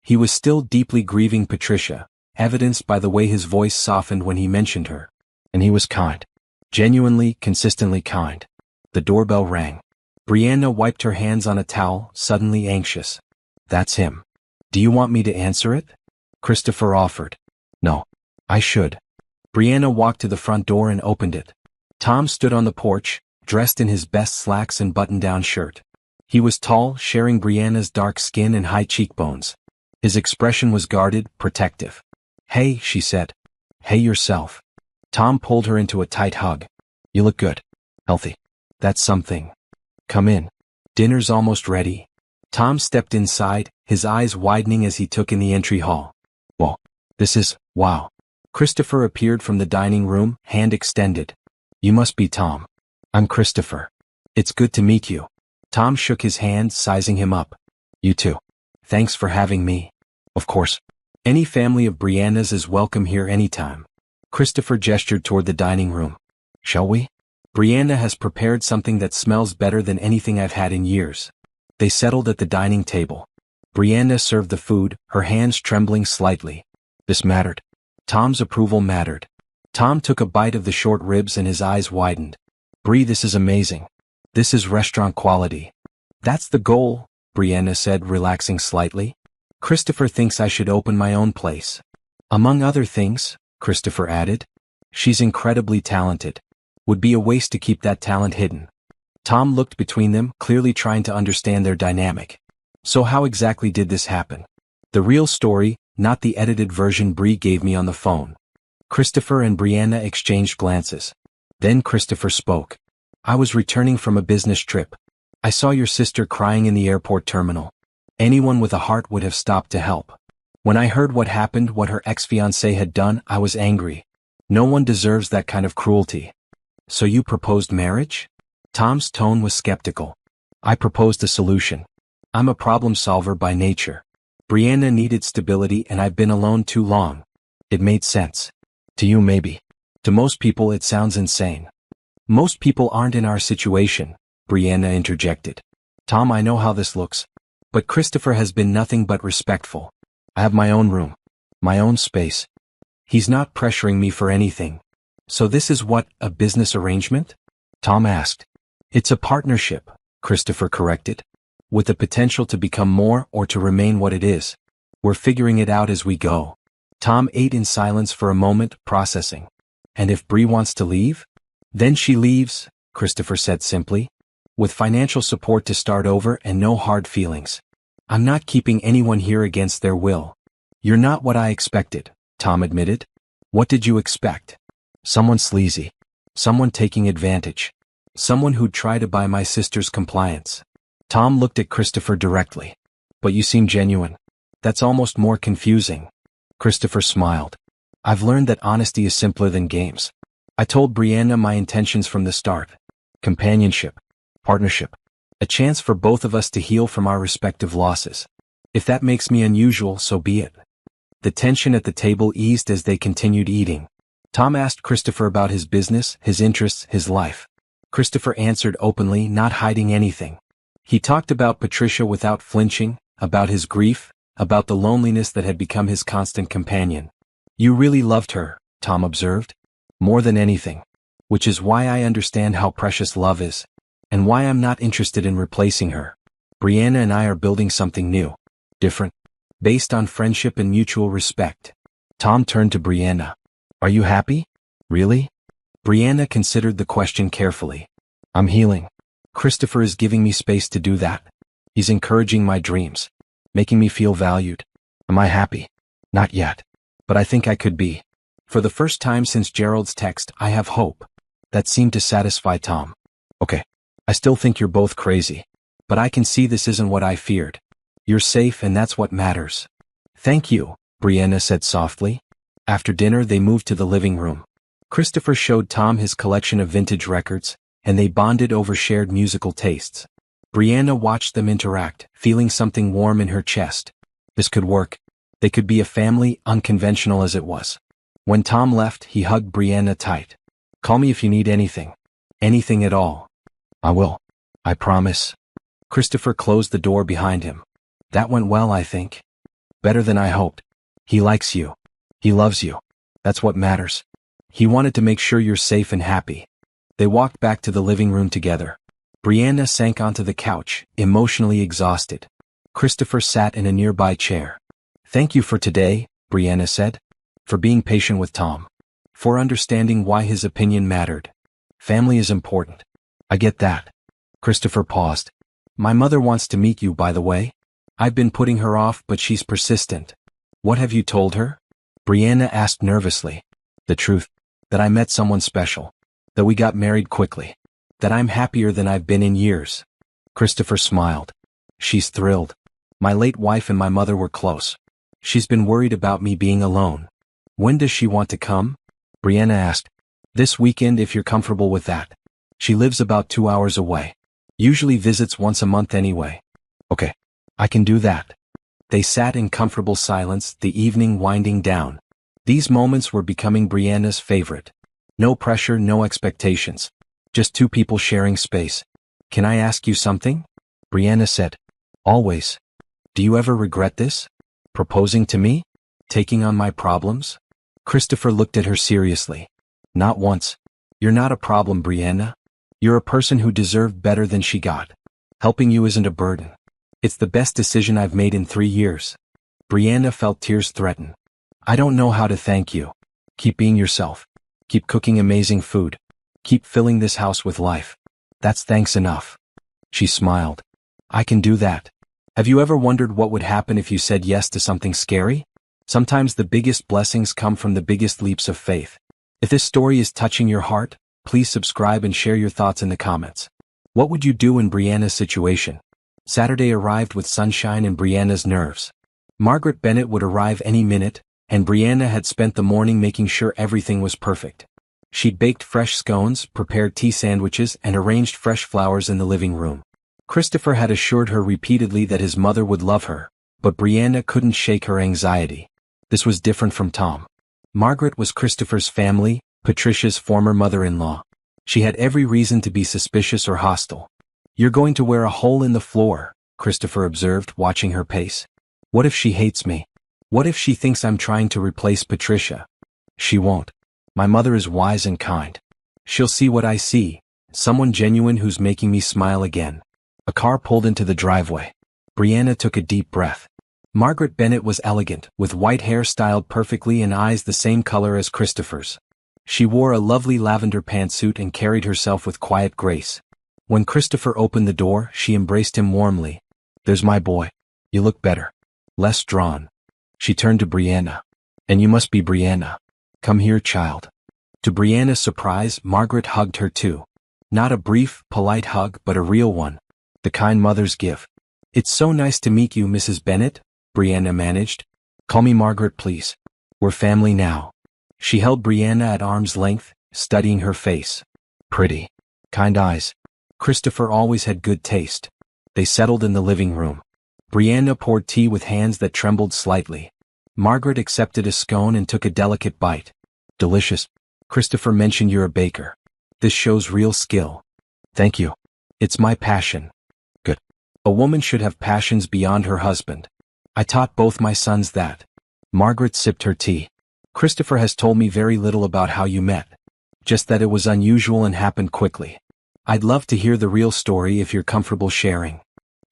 He was still deeply grieving Patricia, evidenced by the way his voice softened when he mentioned her. And he was kind. Genuinely, consistently kind. The doorbell rang. Brianna wiped her hands on a towel, suddenly anxious. That's him. Do you want me to answer it? Christopher offered. No. I should. Brianna walked to the front door and opened it. Tom stood on the porch, dressed in his best slacks and button-down shirt. He was tall, sharing Brianna's dark skin and high cheekbones. His expression was guarded, protective. Hey, she said. Hey yourself. Tom pulled her into a tight hug. You look good. Healthy. That's something. Come in. Dinner's almost ready. Tom stepped inside, his eyes widening as he took in the entry hall. Whoa. This is, wow. Christopher appeared from the dining room, hand extended. You must be Tom. I'm Christopher. It's good to meet you. Tom shook his hand, sizing him up. You too. Thanks for having me. Of course. Any family of Brianna's is welcome here anytime. Christopher gestured toward the dining room. Shall we? Brianna has prepared something that smells better than anything I've had in years. They settled at the dining table. Brianna served the food, her hands trembling slightly. This mattered. Tom's approval mattered. Tom took a bite of the short ribs and his eyes widened. Bri, this is amazing. This is restaurant quality. That's the goal, Brianna said, relaxing slightly. Christopher thinks I should open my own place. Among other things, Christopher added. She's incredibly talented. Would be a waste to keep that talent hidden. Tom looked between them, clearly trying to understand their dynamic. So how exactly did this happen? The real story, not the edited version Bri gave me on the phone. Christopher and Brianna exchanged glances. Then Christopher spoke. I was returning from a business trip. I saw your sister crying in the airport terminal. Anyone with a heart would have stopped to help. When I heard what happened, what her ex-fiancé had done, I was angry. No one deserves that kind of cruelty. So you proposed marriage? Tom's tone was skeptical. I proposed a solution. I'm a problem solver by nature. Brianna needed stability and I've been alone too long. It made sense. To you maybe. To most people it sounds insane. Most people aren't in our situation, Brianna interjected. Tom, I know how this looks. But Christopher has been nothing but respectful. I have my own room. My own space. He's not pressuring me for anything. So this is what, a business arrangement? Tom asked. It's a partnership, Christopher corrected. With the potential to become more or to remain what it is. We're figuring it out as we go. Tom ate in silence for a moment, processing. And if Bri wants to leave? Then she leaves, Christopher said simply. With financial support to start over and no hard feelings. I'm not keeping anyone here against their will. You're not what I expected, Tom admitted. What did you expect? Someone sleazy. Someone taking advantage. Someone who'd try to buy my sister's compliance. Tom looked at Christopher directly. But you seem genuine. That's almost more confusing. Christopher smiled. I've learned that honesty is simpler than games. I told Brianna my intentions from the start. Companionship. Partnership. A chance for both of us to heal from our respective losses. If that makes me unusual, so be it. The tension at the table eased as they continued eating. Tom asked Christopher about his business, his interests, his life. Christopher answered openly, not hiding anything. He talked about Patricia without flinching, about his grief, about the loneliness that had become his constant companion. You really loved her, Tom observed. More than anything. Which is why I understand how precious love is. And why I'm not interested in replacing her. Brianna and I are building something new. Different. Based on friendship and mutual respect. Tom turned to Brianna. Are you happy? Really? Brianna considered the question carefully. I'm healing. Christopher is giving me space to do that. He's encouraging my dreams. Making me feel valued. Am I happy? Not yet. But I think I could be. For the first time since Gerald's text, I have hope. That seemed to satisfy Tom. Okay. I still think you're both crazy. But I can see this isn't what I feared. You're safe and that's what matters. Thank you, Brianna said softly. After dinner they moved to the living room. Christopher showed Tom his collection of vintage records, and they bonded over shared musical tastes. Brianna watched them interact, feeling something warm in her chest. This could work. They could be a family, unconventional as it was. When Tom left, he hugged Brianna tight. Call me if you need anything. Anything at all. I will. I promise. Christopher closed the door behind him. That went well, I think. Better than I hoped. He likes you. He loves you. That's what matters. He wanted to make sure you're safe and happy. They walked back to the living room together. Brianna sank onto the couch, emotionally exhausted. Christopher sat in a nearby chair. Thank you for today, Brianna said. For being patient with Tom. For understanding why his opinion mattered. Family is important. I get that. Christopher paused. My mother wants to meet you, by the way. I've been putting her off, but she's persistent. What have you told her? Brianna asked nervously. The truth. That I met someone special. That we got married quickly. That I'm happier than I've been in years. Christopher smiled. She's thrilled. My late wife and my mother were close. She's been worried about me being alone. When does she want to come? Brianna asked. This weekend if you're comfortable with that. She lives about 2 hours away. Usually visits once a month anyway. Okay. I can do that. They sat in comfortable silence, the evening winding down. These moments were becoming Brianna's favorite. No pressure, no expectations. Just two people sharing space. "Can I ask you something?" Brianna said. "Always. Do you ever regret this? Proposing to me? Taking on my problems?" Christopher looked at her seriously. "Not once. You're not a problem, Brianna. You're a person who deserved better than she got. Helping you isn't a burden. It's the best decision I've made in 3 years." Brianna felt tears threaten. "I don't know how to thank you. Keep being yourself. Keep cooking amazing food. Keep filling this house with life. That's thanks enough." She smiled. "I can do that. Have you ever wondered what would happen if you said yes to something scary? Sometimes the biggest blessings come from the biggest leaps of faith." If this story is touching your heart, please subscribe and share your thoughts in the comments. What would you do in Brianna's situation? Saturday arrived with sunshine and Brianna's nerves. Margaret Bennett would arrive any minute, and Brianna had spent the morning making sure everything was perfect. She'd baked fresh scones, prepared tea sandwiches, and arranged fresh flowers in the living room. Christopher had assured her repeatedly that his mother would love her, but Brianna couldn't shake her anxiety. This was different from Tom. Margaret was Christopher's family, Patricia's former mother-in-law. She had every reason to be suspicious or hostile. "You're going to wear a hole in the floor," Christopher observed, watching her pace. "What if she hates me? What if she thinks I'm trying to replace Patricia?" "She won't. My mother is wise and kind. She'll see what I see, someone genuine who's making me smile again." A car pulled into the driveway. Brianna took a deep breath. Margaret Bennett was elegant, with white hair styled perfectly and eyes the same color as Christopher's. She wore a lovely lavender pantsuit and carried herself with quiet grace. When Christopher opened the door, she embraced him warmly. "There's my boy. You look better. Less drawn." She turned to Brianna. "And you must be Brianna. Come here, child." To Brianna's surprise, Margaret hugged her too. Not a brief, polite hug, but a real one. The kind mothers give. "It's so nice to meet you, Mrs. Bennett," Brianna managed. "Call me Margaret, please. We're family now." She held Brianna at arm's length, studying her face. Pretty. Kind eyes. Christopher always had good taste. They settled in the living room. Brianna poured tea with hands that trembled slightly. Margaret accepted a scone and took a delicate bite. "Delicious. Christopher mentioned you're a baker. This shows real skill." "Thank you. It's my passion." "Good. A woman should have passions beyond her husband. I taught both my sons that." Margaret sipped her tea. "Christopher has told me very little about how you met. Just that it was unusual and happened quickly. I'd love to hear the real story if you're comfortable sharing."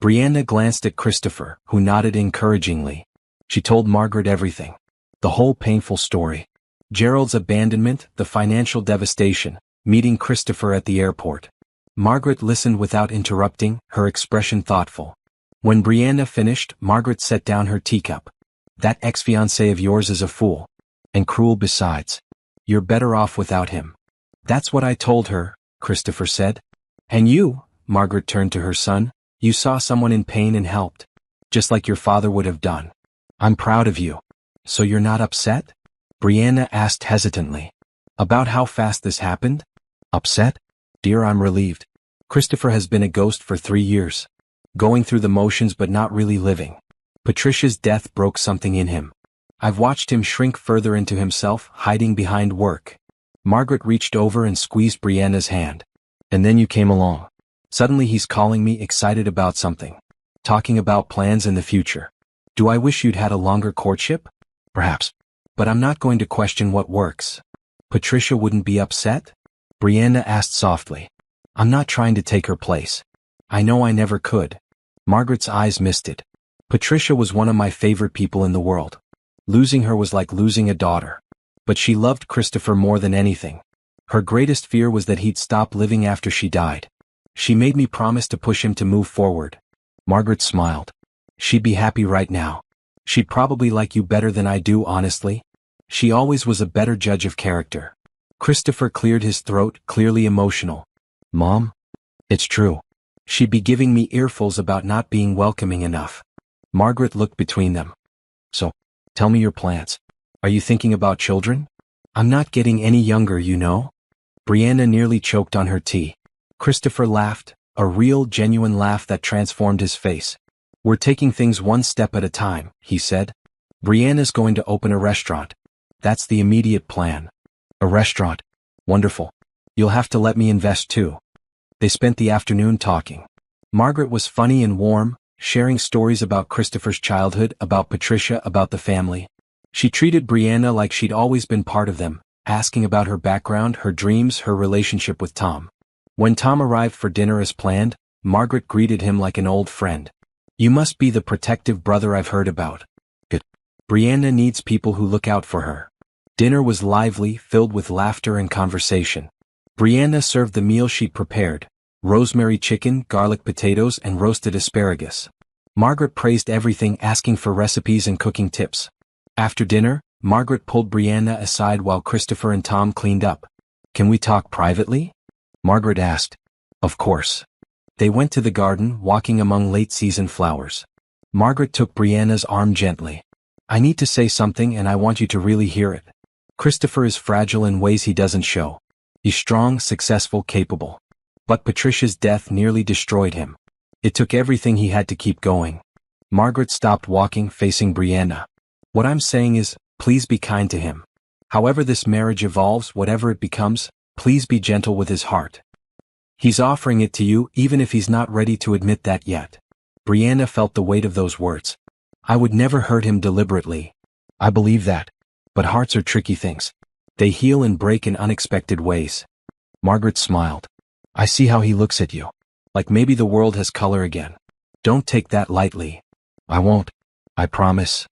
Brianna glanced at Christopher, who nodded encouragingly. She told Margaret everything. The whole painful story. Gerald's abandonment, the financial devastation, meeting Christopher at the airport. Margaret listened without interrupting, her expression thoughtful. When Brianna finished, Margaret set down her teacup. "That ex-fiancé of yours is a fool. And cruel besides. You're better off without him." "That's what I told her," Christopher said. "And you," Margaret turned to her son, "you saw someone in pain and helped. Just like your father would have done. I'm proud of you. So you're not upset?" Brianna asked hesitantly. "About how fast this happened?" "Upset? Dear, I'm relieved. Christopher has been a ghost for 3 years. Going through the motions but not really living. Patricia's death broke something in him. I've watched him shrink further into himself, hiding behind work." Margaret reached over and squeezed Brianna's hand. "And then you came along. Suddenly he's calling me, excited about something. Talking about plans in the future. Do I wish you'd had a longer courtship? Perhaps. But I'm not going to question what works." "Patricia wouldn't be upset?" Brianna asked softly. "I'm not trying to take her place. I know I never could." Margaret's eyes misted. "Patricia was one of my favorite people in the world. Losing her was like losing a daughter. But she loved Christopher more than anything. Her greatest fear was that he'd stop living after she died. She made me promise to push him to move forward." Margaret smiled. "She'd be happy right now. She'd probably like you better than I do, honestly. She always was a better judge of character." Christopher cleared his throat, clearly emotional. "Mom? It's true. She'd be giving me earfuls about not being welcoming enough." Margaret looked between them. "So, tell me your plans. Are you thinking about children?" "I'm not getting any younger, you know." Brianna nearly choked on her tea. Christopher laughed, a real, genuine laugh that transformed his face. We're taking things one step at a time, he said. Brianna's going to open a restaurant. That's the immediate plan. A restaurant? Wonderful. You'll have to let me invest too. They spent the afternoon talking. Margaret was funny and warm, sharing stories about Christopher's childhood, about Patricia, about the family. She treated Brianna like she'd always been part of them, asking about her background, her dreams, her relationship with Tom. When Tom arrived for dinner as planned, Margaret greeted him like an old friend. You must be the protective brother I've heard about. Good. Brianna needs people who look out for her. Dinner was lively, filled with laughter and conversation. Brianna served the meal she'd prepared: rosemary chicken, garlic potatoes, and roasted asparagus. Margaret praised everything, asking for recipes and cooking tips. After dinner, Margaret pulled Brianna aside while Christopher and Tom cleaned up. Can we talk privately? Margaret asked. Of course. They went to the garden, walking among late-season flowers. Margaret took Brianna's arm gently. I need to say something and I want you to really hear it. Christopher is fragile in ways he doesn't show. He's strong, successful, capable. But Patricia's death nearly destroyed him. It took everything he had to keep going. Margaret stopped walking, facing Brianna. What I'm saying is, please be kind to him. However this marriage evolves, whatever it becomes, please be gentle with his heart. He's offering it to you, even if he's not ready to admit that yet. Brianna felt the weight of those words. I would never hurt him deliberately. I believe that. But hearts are tricky things. They heal and break in unexpected ways. Margaret smiled. I see how he looks at you. Like maybe the world has color again. Don't take that lightly. I won't. I promise.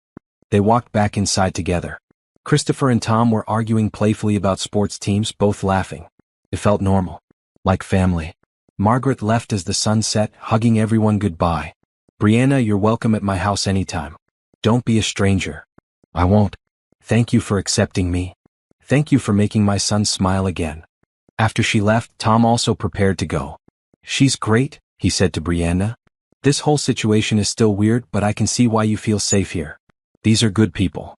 They walked back inside together. Christopher and Tom were arguing playfully about sports teams, both laughing. It felt normal. Like family. Margaret left as the sun set, hugging everyone goodbye. Brianna, you're welcome at my house anytime. Don't be a stranger. I won't. Thank you for accepting me. Thank you for making my son smile again. After she left, Tom also prepared to go. She's great, he said to Brianna. This whole situation is still weird, but I can see why you feel safe here. These are good people.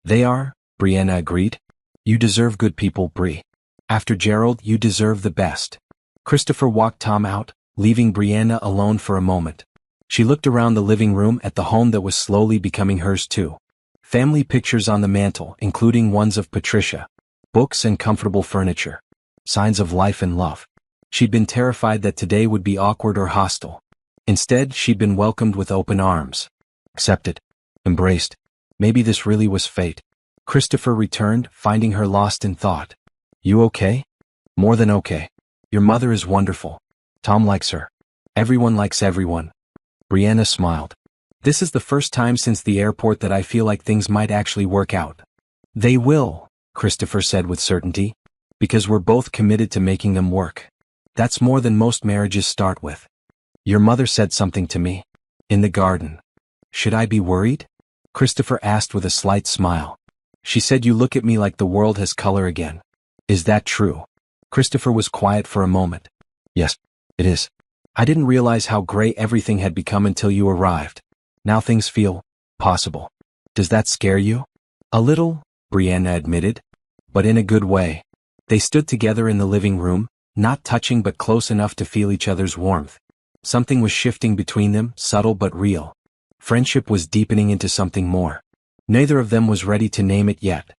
They are, Brianna agreed. You deserve good people, Bri. After Gerald, you deserve the best. Christopher walked Tom out, leaving Brianna alone for a moment. She looked around the living room at the home that was slowly becoming hers too. Family pictures on the mantel, including ones of Patricia. Books and comfortable furniture. Signs of life and love. She'd been terrified that today would be awkward or hostile. Instead, she'd been welcomed with open arms. Accepted. Embraced. Maybe this really was fate. Christopher returned, finding her lost in thought. You okay? More than okay. Your mother is wonderful. Tom likes her. Everyone likes everyone. Brianna smiled. This is the first time since the airport that I feel like things might actually work out. They will, Christopher said with certainty. Because we're both committed to making them work. That's more than most marriages start with. Your mother said something to me. In the garden. Should I be worried? Christopher asked with a slight smile. She said you look at me like the world has color again. Is that true? Christopher was quiet for a moment. Yes, it is. I didn't realize how gray everything had become until you arrived. Now things feel possible. Does that scare you? A little, Brianna admitted. But in a good way. They stood together in the living room, not touching but close enough to feel each other's warmth. Something was shifting between them, subtle but real. Friendship was deepening into something more. Neither of them was ready to name it yet.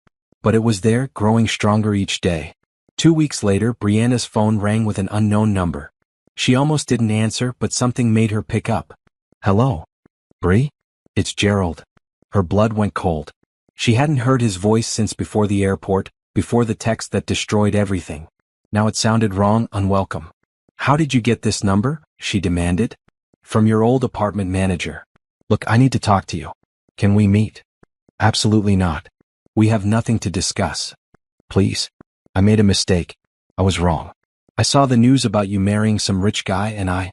But it was there, growing stronger each day. 2 weeks later, Brianna's phone rang with an unknown number. She almost didn't answer, but something made her pick up. Hello? Bri? It's Gerald. Her blood went cold. She hadn't heard his voice since before the airport, before the text that destroyed everything. Now it sounded wrong, unwelcome. How did you get this number? She demanded. From your old apartment manager. Look, I need to talk to you. Can we meet? Absolutely not. We have nothing to discuss. Please. I made a mistake. I was wrong. I saw the news about you marrying some rich guy and I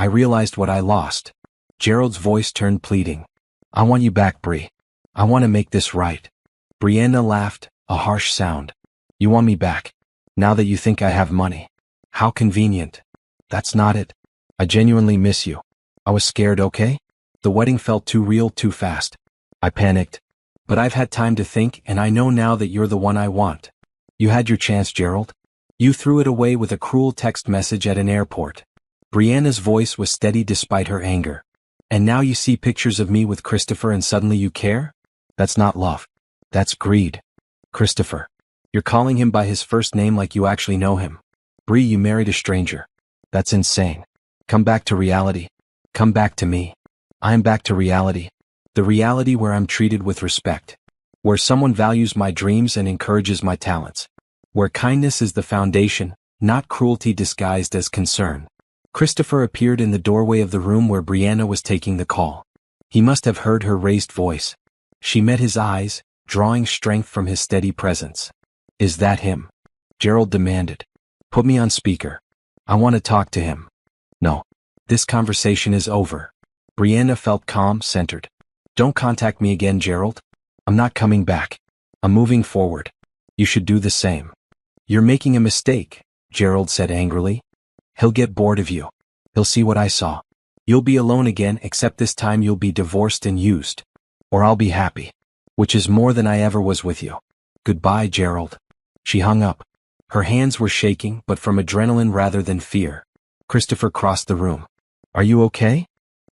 realized what I lost. Gerald's voice turned pleading. I want you back, Bri. I want to make this right. Brianna laughed, a harsh sound. You want me back? Now that you think I have money. How convenient. That's not it. I genuinely miss you. I was scared, okay? The wedding felt too real too fast. I panicked. But I've had time to think and I know now that you're the one I want. You had your chance, Gerald. You threw it away with a cruel text message at an airport. Brianna's voice was steady despite her anger. And now you see pictures of me with Christopher and suddenly you care? That's not love. That's greed. Christopher. You're calling him by his first name like you actually know him. Bree, you married a stranger. That's insane. Come back to reality. Come back to me. I'm back to reality. The reality where I'm treated with respect. Where someone values my dreams and encourages my talents. Where kindness is the foundation, not cruelty disguised as concern. Christopher appeared in the doorway of the room where Brianna was taking the call. He must have heard her raised voice. She met his eyes, drawing strength from his steady presence. Is that him? Gerald demanded. Put me on speaker. I want to talk to him. No. This conversation is over. Brianna felt calm, centered. Don't contact me again, Gerald. I'm not coming back. I'm moving forward. You should do the same. You're making a mistake, Gerald said angrily. He'll get bored of you. He'll see what I saw. You'll be alone again, except this time you'll be divorced and used. Or I'll be happy. Which is more than I ever was with you. Goodbye, Gerald. She hung up. Her hands were shaking, but from adrenaline rather than fear. Christopher crossed the room. Are you okay?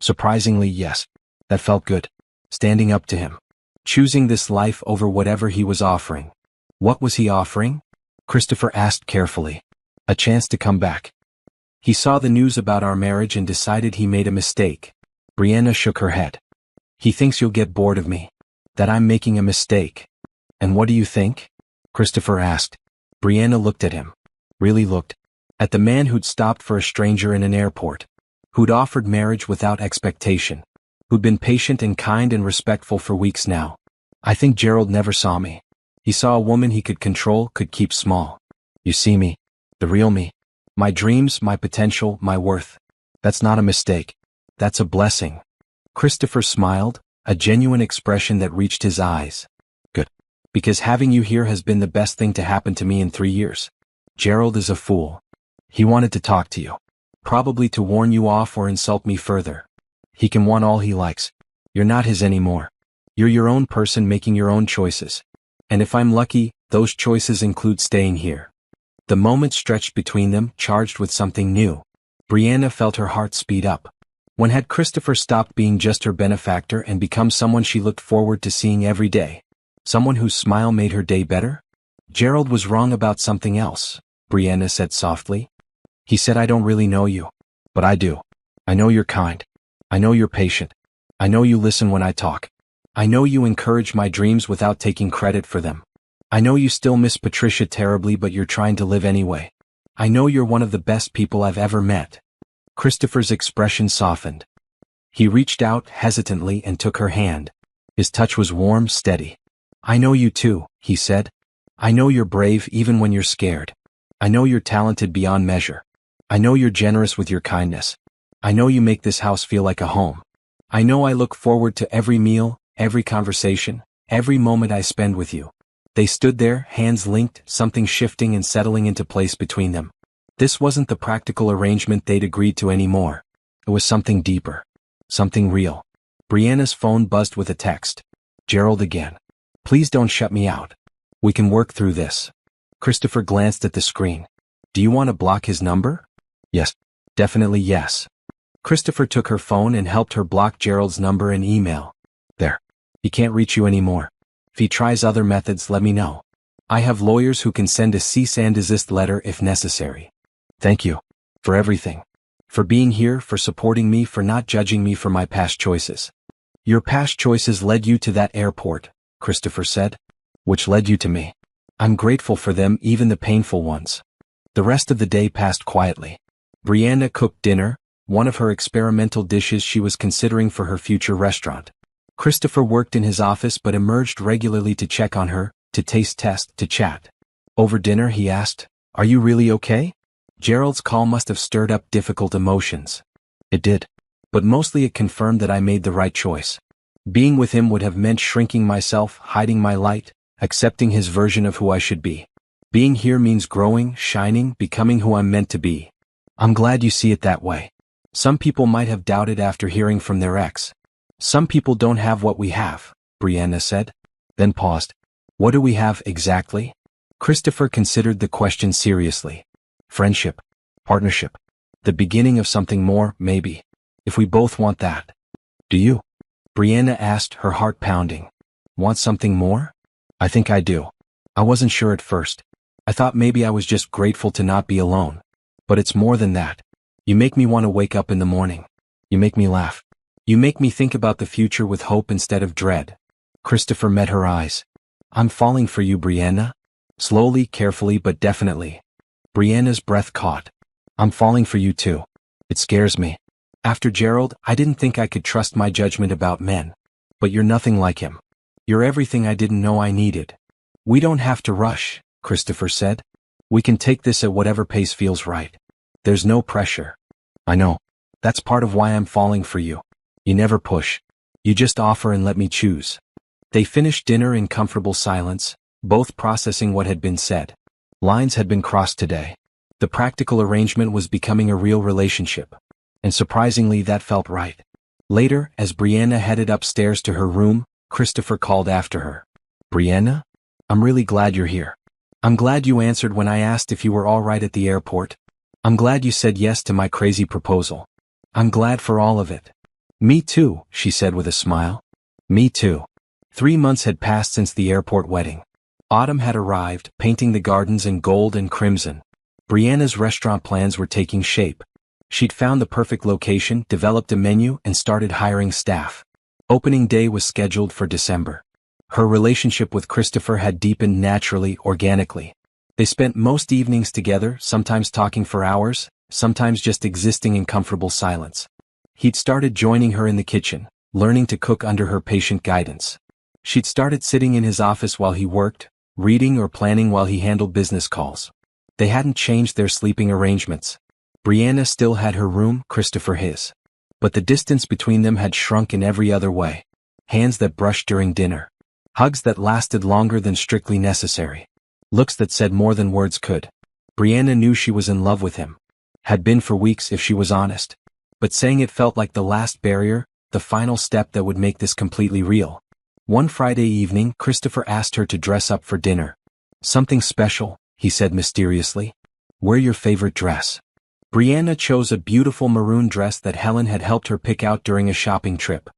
Surprisingly, yes. That felt good. Standing up to him. Choosing this life over whatever he was offering. What was he offering? Christopher asked carefully. A chance to come back. He saw the news about our marriage and decided he made a mistake. Brianna shook her head. He thinks you'll get bored of me. That I'm making a mistake. And what do you think? Christopher asked. Brianna looked at him. Really looked. At the man who'd stopped for a stranger in an airport. Who'd offered marriage without expectation. Who'd been patient and kind and respectful for weeks now. I think Gerald never saw me. He saw a woman he could control, could keep small. You see me. The real me. My dreams, my potential, my worth. That's not a mistake. That's a blessing. Christopher smiled, a genuine expression that reached his eyes. Good. Because having you here has been the best thing to happen to me in 3 years. Gerald is a fool. He wanted to talk to you. Probably to warn you off or insult me further. He can want all he likes. You're not his anymore. You're your own person making your own choices. And if I'm lucky, those choices include staying here. The moment stretched between them, charged with something new. Brianna felt her heart speed up. When had Christopher stopped being just her benefactor and become someone she looked forward to seeing every day? Someone whose smile made her day better? Gerald was wrong about something else, Brianna said softly. He said I don't really know you. But I do. I know you're kind. I know you're patient. I know you listen when I talk. I know you encourage my dreams without taking credit for them. I know you still miss Patricia terribly, but you're trying to live anyway. I know you're one of the best people I've ever met. Christopher's expression softened. He reached out hesitantly and took her hand. His touch was warm, steady. I know you too, he said. I know you're brave even when you're scared. I know you're talented beyond measure. I know you're generous with your kindness. I know you make this house feel like a home. I know I look forward to every meal, every conversation, every moment I spend with you. They stood there, hands linked, something shifting and settling into place between them. This wasn't the practical arrangement they'd agreed to anymore. It was something deeper. Something real. Brianna's phone buzzed with a text. Gerald again. Please don't shut me out. We can work through this. Christopher glanced at the screen. Do you want to block his number? Yes. Definitely yes. Christopher took her phone and helped her block Gerald's number and email. There. He can't reach you anymore. If he tries other methods, let me know. I have lawyers who can send a cease and desist letter if necessary. Thank you. For everything. For being here, for supporting me, for not judging me for my past choices. Your past choices led you to that airport, Christopher said. Which led you to me. I'm grateful for them, even the painful ones. The rest of the day passed quietly. Brianna cooked dinner, one of her experimental dishes she was considering for her future restaurant. Christopher worked in his office but emerged regularly to check on her, to taste test, to chat. Over dinner he asked, Are you really okay? Gerald's call must have stirred up difficult emotions. It did. But mostly it confirmed that I made the right choice. Being with him would have meant shrinking myself, hiding my light, accepting his version of who I should be. Being here means growing, shining, becoming who I'm meant to be. I'm glad you see it that way. Some people might have doubted after hearing from their ex. Some people don't have what we have, Brianna said, then paused. What do we have exactly? Christopher considered the question seriously. Friendship. Partnership. The beginning of something more, maybe. If we both want that. Do you? Brianna asked, her heart pounding. Want something more? I think I do. I wasn't sure at first. I thought maybe I was just grateful to not be alone. But it's more than that. You make me want to wake up in the morning. You make me laugh. You make me think about the future with hope instead of dread. Christopher met her eyes. I'm falling for you, Brianna. Slowly, carefully, but definitely. Brianna's breath caught. I'm falling for you too. It scares me. After Gerald, I didn't think I could trust my judgment about men. But you're nothing like him. You're everything I didn't know I needed. We don't have to rush, Christopher said. We can take this at whatever pace feels right. There's no pressure. I know. That's part of why I'm falling for you. You never push. You just offer and let me choose. They finished dinner in comfortable silence, both processing what had been said. Lines had been crossed today. The practical arrangement was becoming a real relationship. And surprisingly, that felt right. Later, as Brianna headed upstairs to her room, Christopher called after her. Brianna? I'm really glad you're here. I'm glad you answered when I asked if you were all right at the airport. I'm glad you said yes to my crazy proposal. I'm glad for all of it. Me too, she said with a smile. Me too. 3 months had passed since the airport wedding. Autumn had arrived, painting the gardens in gold and crimson. Brianna's restaurant plans were taking shape. She'd found the perfect location, developed a menu, and started hiring staff. Opening day was scheduled for December. Her relationship with Christopher had deepened naturally, organically. They spent most evenings together, sometimes talking for hours, sometimes just existing in comfortable silence. He'd started joining her in the kitchen, learning to cook under her patient guidance. She'd started sitting in his office while he worked, reading or planning while he handled business calls. They hadn't changed their sleeping arrangements. Brianna still had her room, Christopher his. But the distance between them had shrunk in every other way. Hands that brushed during dinner. Hugs that lasted longer than strictly necessary. Looks that said more than words could. Brianna knew she was in love with him. Had been for weeks if she was honest. But saying it felt like the last barrier, the final step that would make this completely real. One Friday evening, Christopher asked her to dress up for dinner. Something special, he said mysteriously. Wear your favorite dress. Brianna chose a beautiful maroon dress that Helen had helped her pick out during a shopping trip.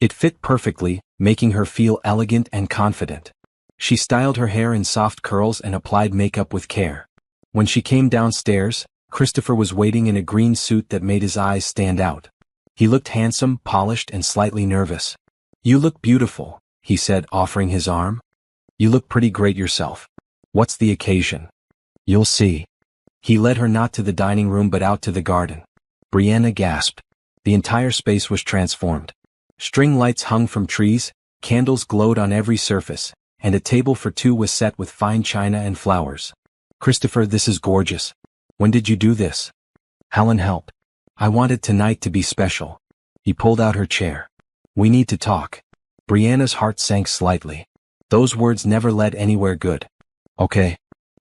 It fit perfectly, making her feel elegant and confident. She styled her hair in soft curls and applied makeup with care. When she came downstairs, Christopher was waiting in a green suit that made his eyes stand out. He looked handsome, polished, and slightly nervous. You look beautiful, he said, offering his arm. You look pretty great yourself. What's the occasion? You'll see. He led her not to the dining room but out to the garden. Brianna gasped. The entire space was transformed. String lights hung from trees, candles glowed on every surface, and a table for two was set with fine china and flowers. Christopher, this is gorgeous. When did you do this? Helen helped. I wanted tonight to be special. He pulled out her chair. We need to talk. Brianna's heart sank slightly. Those words never led anywhere good. Okay.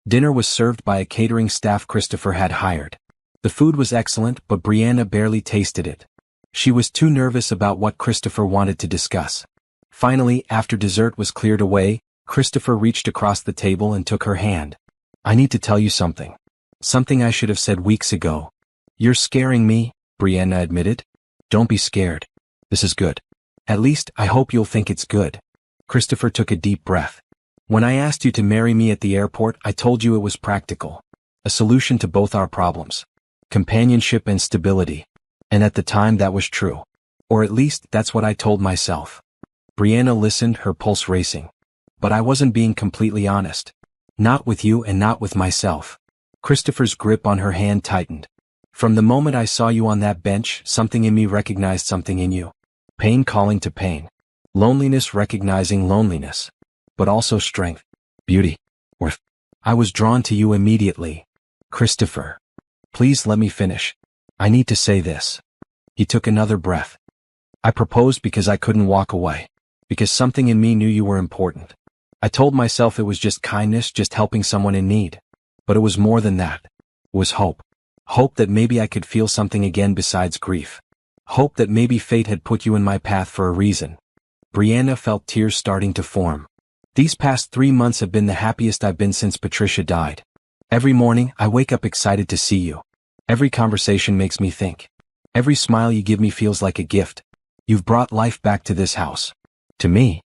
Dinner was served by a catering staff Christopher had hired. The food was excellent, but Brianna barely tasted it. She was too nervous about what Christopher wanted to discuss. Finally, after dessert was cleared away, Christopher reached across the table and took her hand. I need to tell you something. Something I should have said weeks ago. You're scaring me, Brianna admitted. Don't be scared. This is good. At least, I hope you'll think it's good. Christopher took a deep breath. When I asked you to marry me at the airport, I told you it was practical. A solution to both our problems. Companionship and stability. And at the time that was true. Or at least, that's what I told myself. Brianna listened, her pulse racing. But I wasn't being completely honest. Not with you and not with myself. Christopher's grip on her hand tightened. From the moment I saw you on that bench, something in me recognized something in you. Pain calling to pain. Loneliness recognizing loneliness. But also strength, beauty, worth. I was drawn to you immediately. Christopher. Please let me finish. I need to say this. He took another breath. I proposed because I couldn't walk away. Because something in me knew you were important. I told myself it was just kindness, just helping someone in need. But it was more than that. It was hope. Hope that maybe I could feel something again besides grief. Hope that maybe fate had put you in my path for a reason. Brianna felt tears starting to form. These past 3 months have been the happiest I've been since Patricia died. Every morning, I wake up excited to see you. Every conversation makes me think. Every smile you give me feels like a gift. You've brought life back to this house. To me.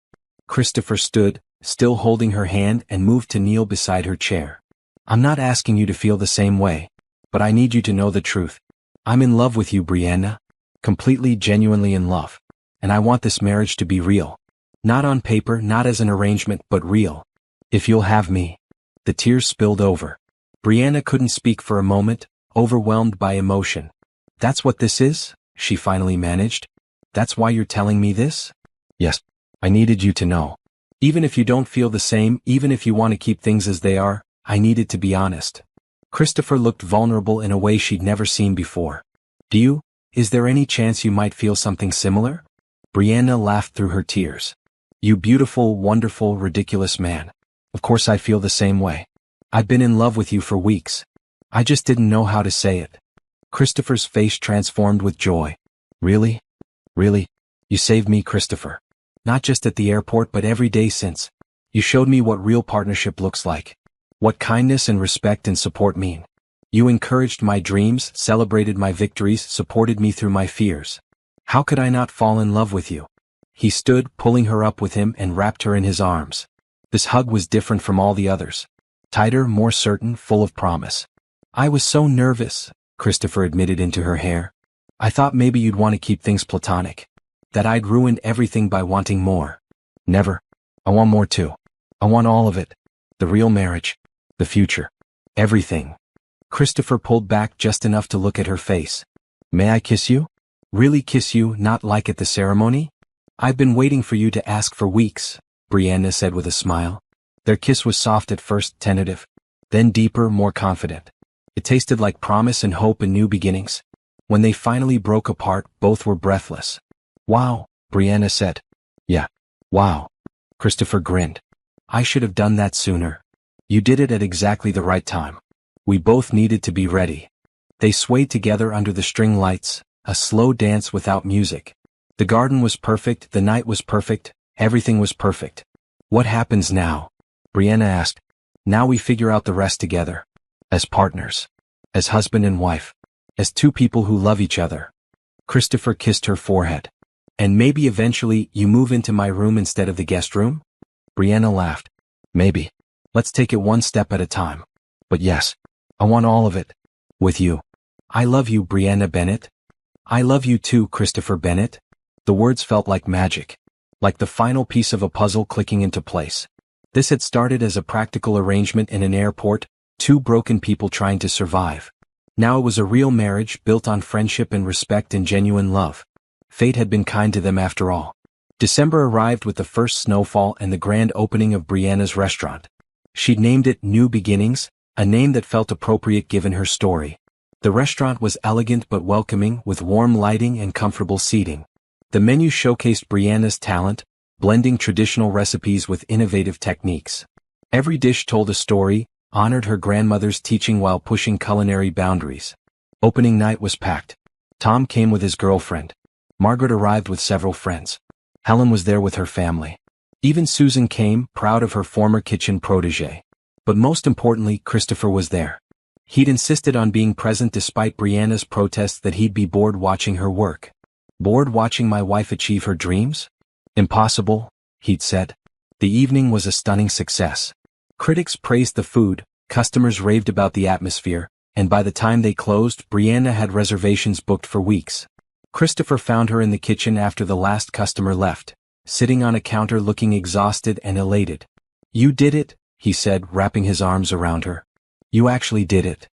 Christopher stood, still holding her hand, and moved to kneel beside her chair. I'm not asking you to feel the same way, but I need you to know the truth. I'm in love with you, Brianna. Completely, genuinely in love. And I want this marriage to be real. Not on paper, not as an arrangement, but real. If you'll have me. The tears spilled over. Brianna couldn't speak for a moment, overwhelmed by emotion. That's what this is? She finally managed. That's why you're telling me this? Yes. I needed you to know. Even if you don't feel the same, even if you want to keep things as they are, I needed to be honest. Christopher looked vulnerable in a way she'd never seen before. Is there any chance you might feel something similar? Brianna laughed through her tears. You beautiful, wonderful, ridiculous man. Of course I feel the same way. I've been in love with you for weeks. I just didn't know how to say it. Christopher's face transformed with joy. Really? Really? You saved me, Christopher. Not just at the airport but every day since. You showed me what real partnership looks like. What kindness and respect and support mean. You encouraged my dreams, celebrated my victories, supported me through my fears. How could I not fall in love with you? He stood, pulling her up with him, and wrapped her in his arms. This hug was different from all the others. Tighter, more certain, full of promise. I was so nervous, Christopher admitted into her hair. I thought maybe you'd want to keep things platonic. That I'd ruined everything by wanting more. Never. I want more too. I want all of it. The real marriage. The future. Everything. Christopher pulled back just enough to look at her face. May I kiss you? Really kiss you, not like at the ceremony? I've been waiting for you to ask for weeks, Brianna said with a smile. Their kiss was soft at first, tentative. Then deeper, more confident. It tasted like promise and hope and new beginnings. When they finally broke apart, both were breathless. Wow, Brianna said. Yeah. Wow. Christopher grinned. I should have done that sooner. You did it at exactly the right time. We both needed to be ready. They swayed together under the string lights, a slow dance without music. The garden was perfect, the night was perfect, everything was perfect. What happens now? Brianna asked. Now we figure out the rest together. As partners. As husband and wife. As two people who love each other. Christopher kissed her forehead. And maybe eventually you move into my room instead of the guest room? Brianna laughed. Maybe. Let's take it one step at a time. But yes. I want all of it. With you. I love you, Brianna Bennett. I love you too, Christopher Bennett. The words felt like magic. Like the final piece of a puzzle clicking into place. This had started as a practical arrangement in an airport, two broken people trying to survive. Now it was a real marriage built on friendship and respect and genuine love. Fate had been kind to them after all. December arrived with the first snowfall and the grand opening of Brianna's restaurant. She'd named it New Beginnings, a name that felt appropriate given her story. The restaurant was elegant but welcoming, with warm lighting and comfortable seating. The menu showcased Brianna's talent, blending traditional recipes with innovative techniques. Every dish told a story, honored her grandmother's teaching while pushing culinary boundaries. Opening night was packed. Tom came with his girlfriend. Margaret arrived with several friends. Helen was there with her family. Even Susan came, proud of her former kitchen protégé. But most importantly, Christopher was there. He'd insisted on being present despite Brianna's protests that he'd be bored watching her work. Bored watching my wife achieve her dreams? Impossible, he'd said. The evening was a stunning success. Critics praised the food, customers raved about the atmosphere, and by the time they closed, Brianna had reservations booked for weeks. Christopher found her in the kitchen after the last customer left, sitting on a counter looking exhausted and elated. You did it, he said, wrapping his arms around her. You actually did it.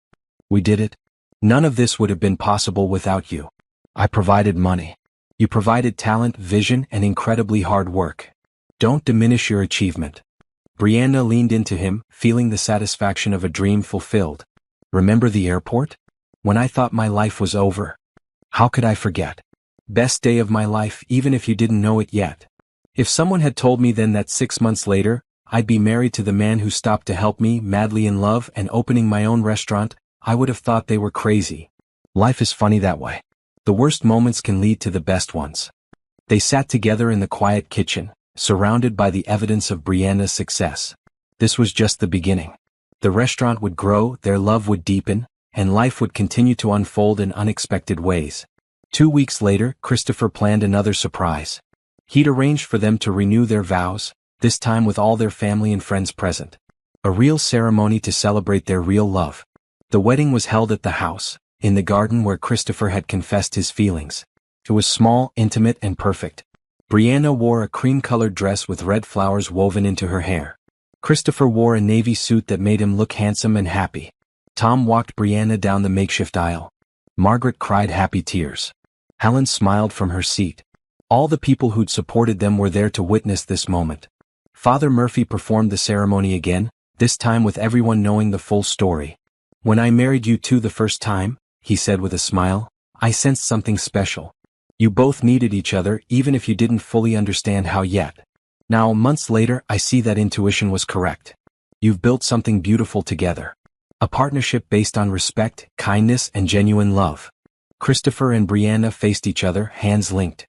We did it. None of this would have been possible without you. I provided money. You provided talent, vision, and incredibly hard work. Don't diminish your achievement. Brianna leaned into him, feeling the satisfaction of a dream fulfilled. Remember the airport? When I thought my life was over. How could I forget? Best day of my life, even if you didn't know it yet. If someone had told me then that 6 months later, I'd be married to the man who stopped to help me, madly in love, and opening my own restaurant, I would have thought they were crazy. Life is funny that way. The worst moments can lead to the best ones. They sat together in the quiet kitchen, surrounded by the evidence of Brianna's success. This was just the beginning. The restaurant would grow, their love would deepen, and life would continue to unfold in unexpected ways. 2 weeks later, Christopher planned another surprise. He'd arranged for them to renew their vows, this time with all their family and friends present. A real ceremony to celebrate their real love. The wedding was held at the house, in the garden where Christopher had confessed his feelings. It was small, intimate, and perfect. Brianna wore a cream-colored dress with red flowers woven into her hair. Christopher wore a navy suit that made him look handsome and happy. Tom walked Brianna down the makeshift aisle. Margaret cried happy tears. Helen smiled from her seat. All the people who'd supported them were there to witness this moment. Father Murphy performed the ceremony again, this time with everyone knowing the full story. "When I married you two the first time," he said with a smile, "I sensed something special. You both needed each other even if you didn't fully understand how yet. Now, months later, I see that intuition was correct. You've built something beautiful together. A partnership based on respect, kindness, and genuine love." Christopher and Brianna faced each other, hands linked.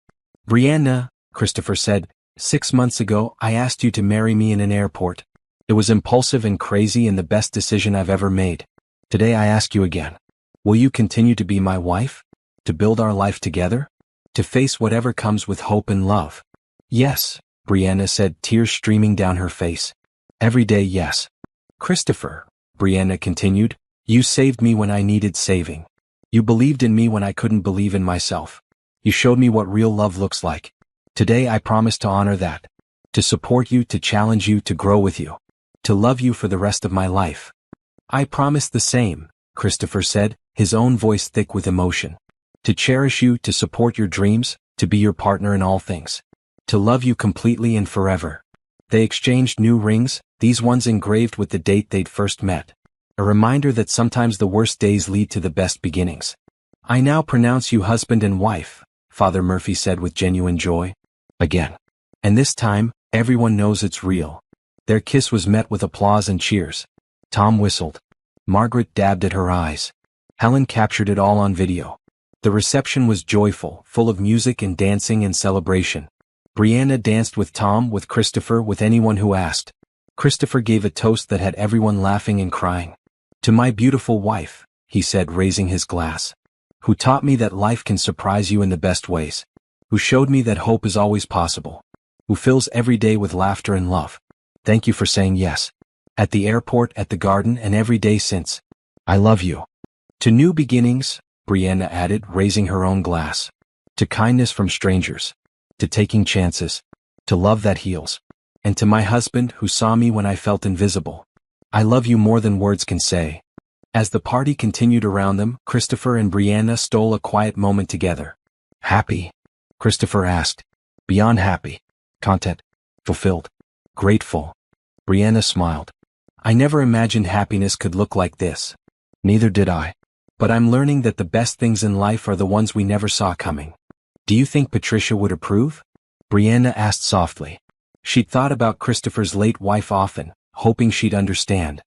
"Brianna," Christopher said, "6 months ago, I asked you to marry me in an airport. It was impulsive and crazy and the best decision I've ever made. Today I ask you again. Will you continue to be my wife? To build our life together? To face whatever comes with hope and love?" "Yes," Brianna said, tears streaming down her face. "Every day, yes." "Christopher," Brianna continued, "you saved me when I needed saving. You believed in me when I couldn't believe in myself. You showed me what real love looks like. Today I promise to honor that. To support you, to challenge you, to grow with you. To love you for the rest of my life." "I promise the same," Christopher said, his own voice thick with emotion. "To cherish you, to support your dreams, to be your partner in all things. To love you completely and forever." They exchanged new rings, these ones engraved with the date they'd first met. A reminder that sometimes the worst days lead to the best beginnings. "I now pronounce you husband and wife," Father Murphy said with genuine joy. Again. And this time, everyone knows it's real. Their kiss was met with applause and cheers. Tom whistled. Margaret dabbed at her eyes. Helen captured it all on video. The reception was joyful, full of music and dancing and celebration. Brianna danced with Tom, with Christopher, with anyone who asked. Christopher gave a toast that had everyone laughing and crying. "To my beautiful wife," he said, raising his glass. "Who taught me that life can surprise you in the best ways. Who showed me that hope is always possible. Who fills every day with laughter and love. Thank you for saying yes. At the airport, at the garden, and every day since. I love you. To new beginnings," Brianna added, raising her own glass. "To kindness from strangers. To taking chances. To love that heals. And to my husband who saw me when I felt invisible. I love you more than words can say." As the party continued around them, Christopher and Brianna stole a quiet moment together. "Happy?" Christopher asked. "Beyond happy. Content. Fulfilled. Grateful." Brianna smiled. "I never imagined happiness could look like this." "Neither did I. But I'm learning that the best things in life are the ones we never saw coming." "Do you think Patricia would approve?" Brianna asked softly. She'd thought about Christopher's late wife often, hoping she'd understand.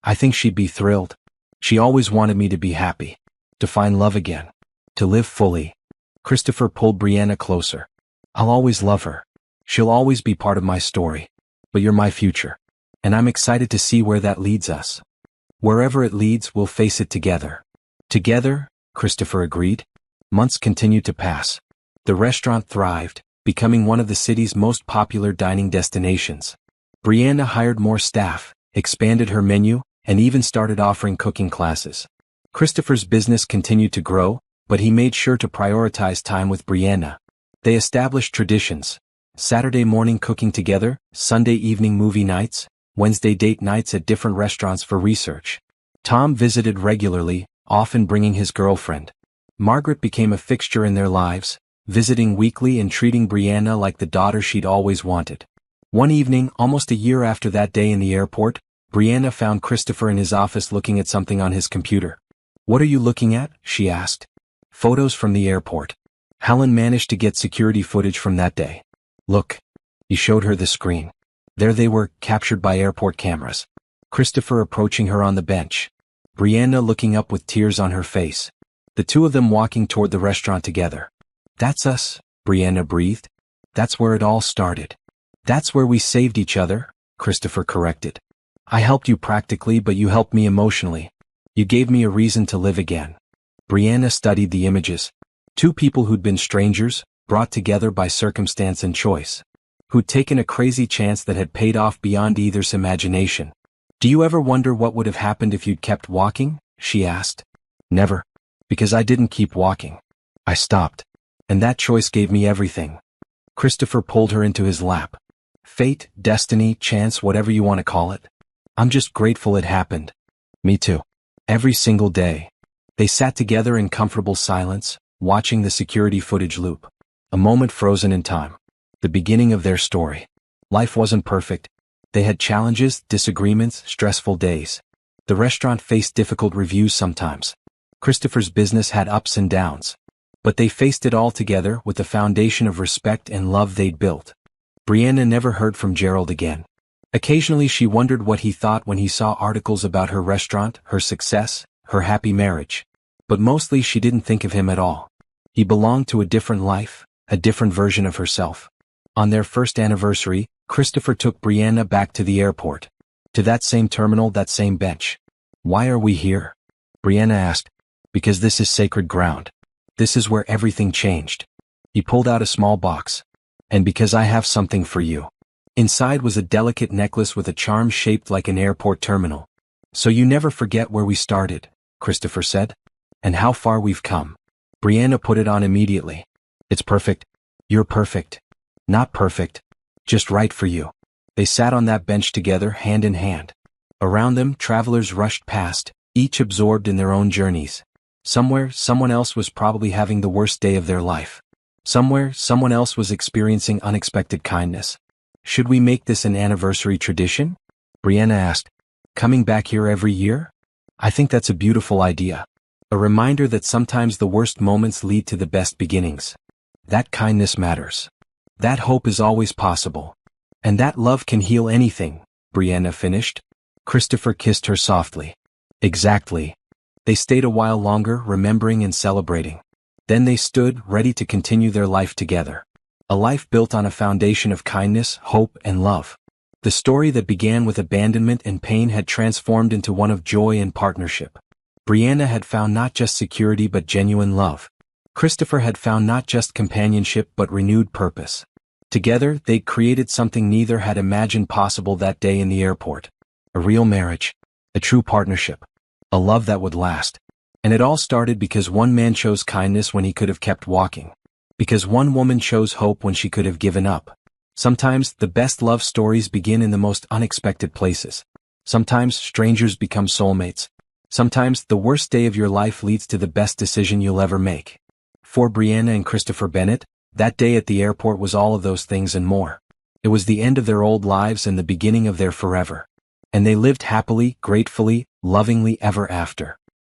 "I think she'd be thrilled. She always wanted me to be happy. To find love again. To live fully." Christopher pulled Brianna closer. "I'll always love her. She'll always be part of my story. But you're my future. And I'm excited to see where that leads us. Wherever it leads, we'll face it together." "Together," Christopher agreed. Months continued to pass. The restaurant thrived, becoming one of the city's most popular dining destinations. Brianna hired more staff, expanded her menu, and even started offering cooking classes. Christopher's business continued to grow, but he made sure to prioritize time with Brianna. They established traditions. Saturday morning cooking together, Sunday evening movie nights, Wednesday date nights at different restaurants for research. Tom visited regularly, often bringing his girlfriend. Margaret became a fixture in their lives, visiting weekly and treating Brianna like the daughter she'd always wanted. One evening, almost a year after that day in the airport, Brianna found Christopher in his office looking at something on his computer. "What are you looking at?" she asked. "Photos from the airport. Helen managed to get security footage from that day. Look." He showed her the screen. There they were, captured by airport cameras. Christopher approaching her on the bench. Brianna looking up with tears on her face. The two of them walking toward the restaurant together. "That's us," Brianna breathed. "That's where it all started." "That's where we saved each other," Christopher corrected. "I helped you practically, but you helped me emotionally. You gave me a reason to live again." Brianna studied the images. Two people who'd been strangers, brought together by circumstance and choice. Who'd taken a crazy chance that had paid off beyond either's imagination. "Do you ever wonder what would have happened if you'd kept walking?" she asked. "Never. Because I didn't keep walking. I stopped. And that choice gave me everything." Christopher pulled her into his lap. "Fate, destiny, chance, whatever you want to call it. I'm just grateful it happened." "Me too. Every single day." They sat together in comfortable silence, watching the security footage loop. A moment frozen in time. The beginning of their story. Life wasn't perfect. They had challenges, disagreements, stressful days. The restaurant faced difficult reviews sometimes. Christopher's business had ups and downs. But they faced it all together with the foundation of respect and love they'd built. Brianna never heard from Gerald again. Occasionally she wondered what he thought when he saw articles about her restaurant, her success, her happy marriage. But mostly she didn't think of him at all. He belonged to a different life, a different version of herself. On their first anniversary, Christopher took Brianna back to the airport. To that same terminal, that same bench. "Why are we here?" Brianna asked. "Because this is sacred ground. This is where everything changed." He pulled out a small box. "And because I have something for you." Inside was a delicate necklace with a charm shaped like an airport terminal. "So you never forget where we started," Christopher said. "And how far we've come." Brianna put it on immediately. "It's perfect. You're perfect. Not perfect. Just right for you." They sat on that bench together, hand in hand. Around them, travelers rushed past, each absorbed in their own journeys. Somewhere, someone else was probably having the worst day of their life. Somewhere, someone else was experiencing unexpected kindness. "Should we make this an anniversary tradition?" Brianna asked. "Coming back here every year?" "I think that's a beautiful idea. A reminder that sometimes the worst moments lead to the best beginnings. That kindness matters. That hope is always possible. And that love can heal anything," Brianna finished. Christopher kissed her softly. "Exactly." They stayed a while longer, remembering and celebrating. Then they stood, ready to continue their life together. A life built on a foundation of kindness, hope, and love. The story that began with abandonment and pain had transformed into one of joy and partnership. Brianna had found not just security but genuine love. Christopher had found not just companionship but renewed purpose. Together, they'd created something neither had imagined possible that day in the airport. A real marriage. A true partnership. A love that would last. And it all started because one man chose kindness when he could have kept walking. Because one woman chose hope when she could have given up. Sometimes, the best love stories begin in the most unexpected places. Sometimes, strangers become soulmates. Sometimes, the worst day of your life leads to the best decision you'll ever make. For Brianna and Christopher Bennett, that day at the airport was all of those things and more. It was the end of their old lives and the beginning of their forever. And they lived happily, gratefully, lovingly ever after.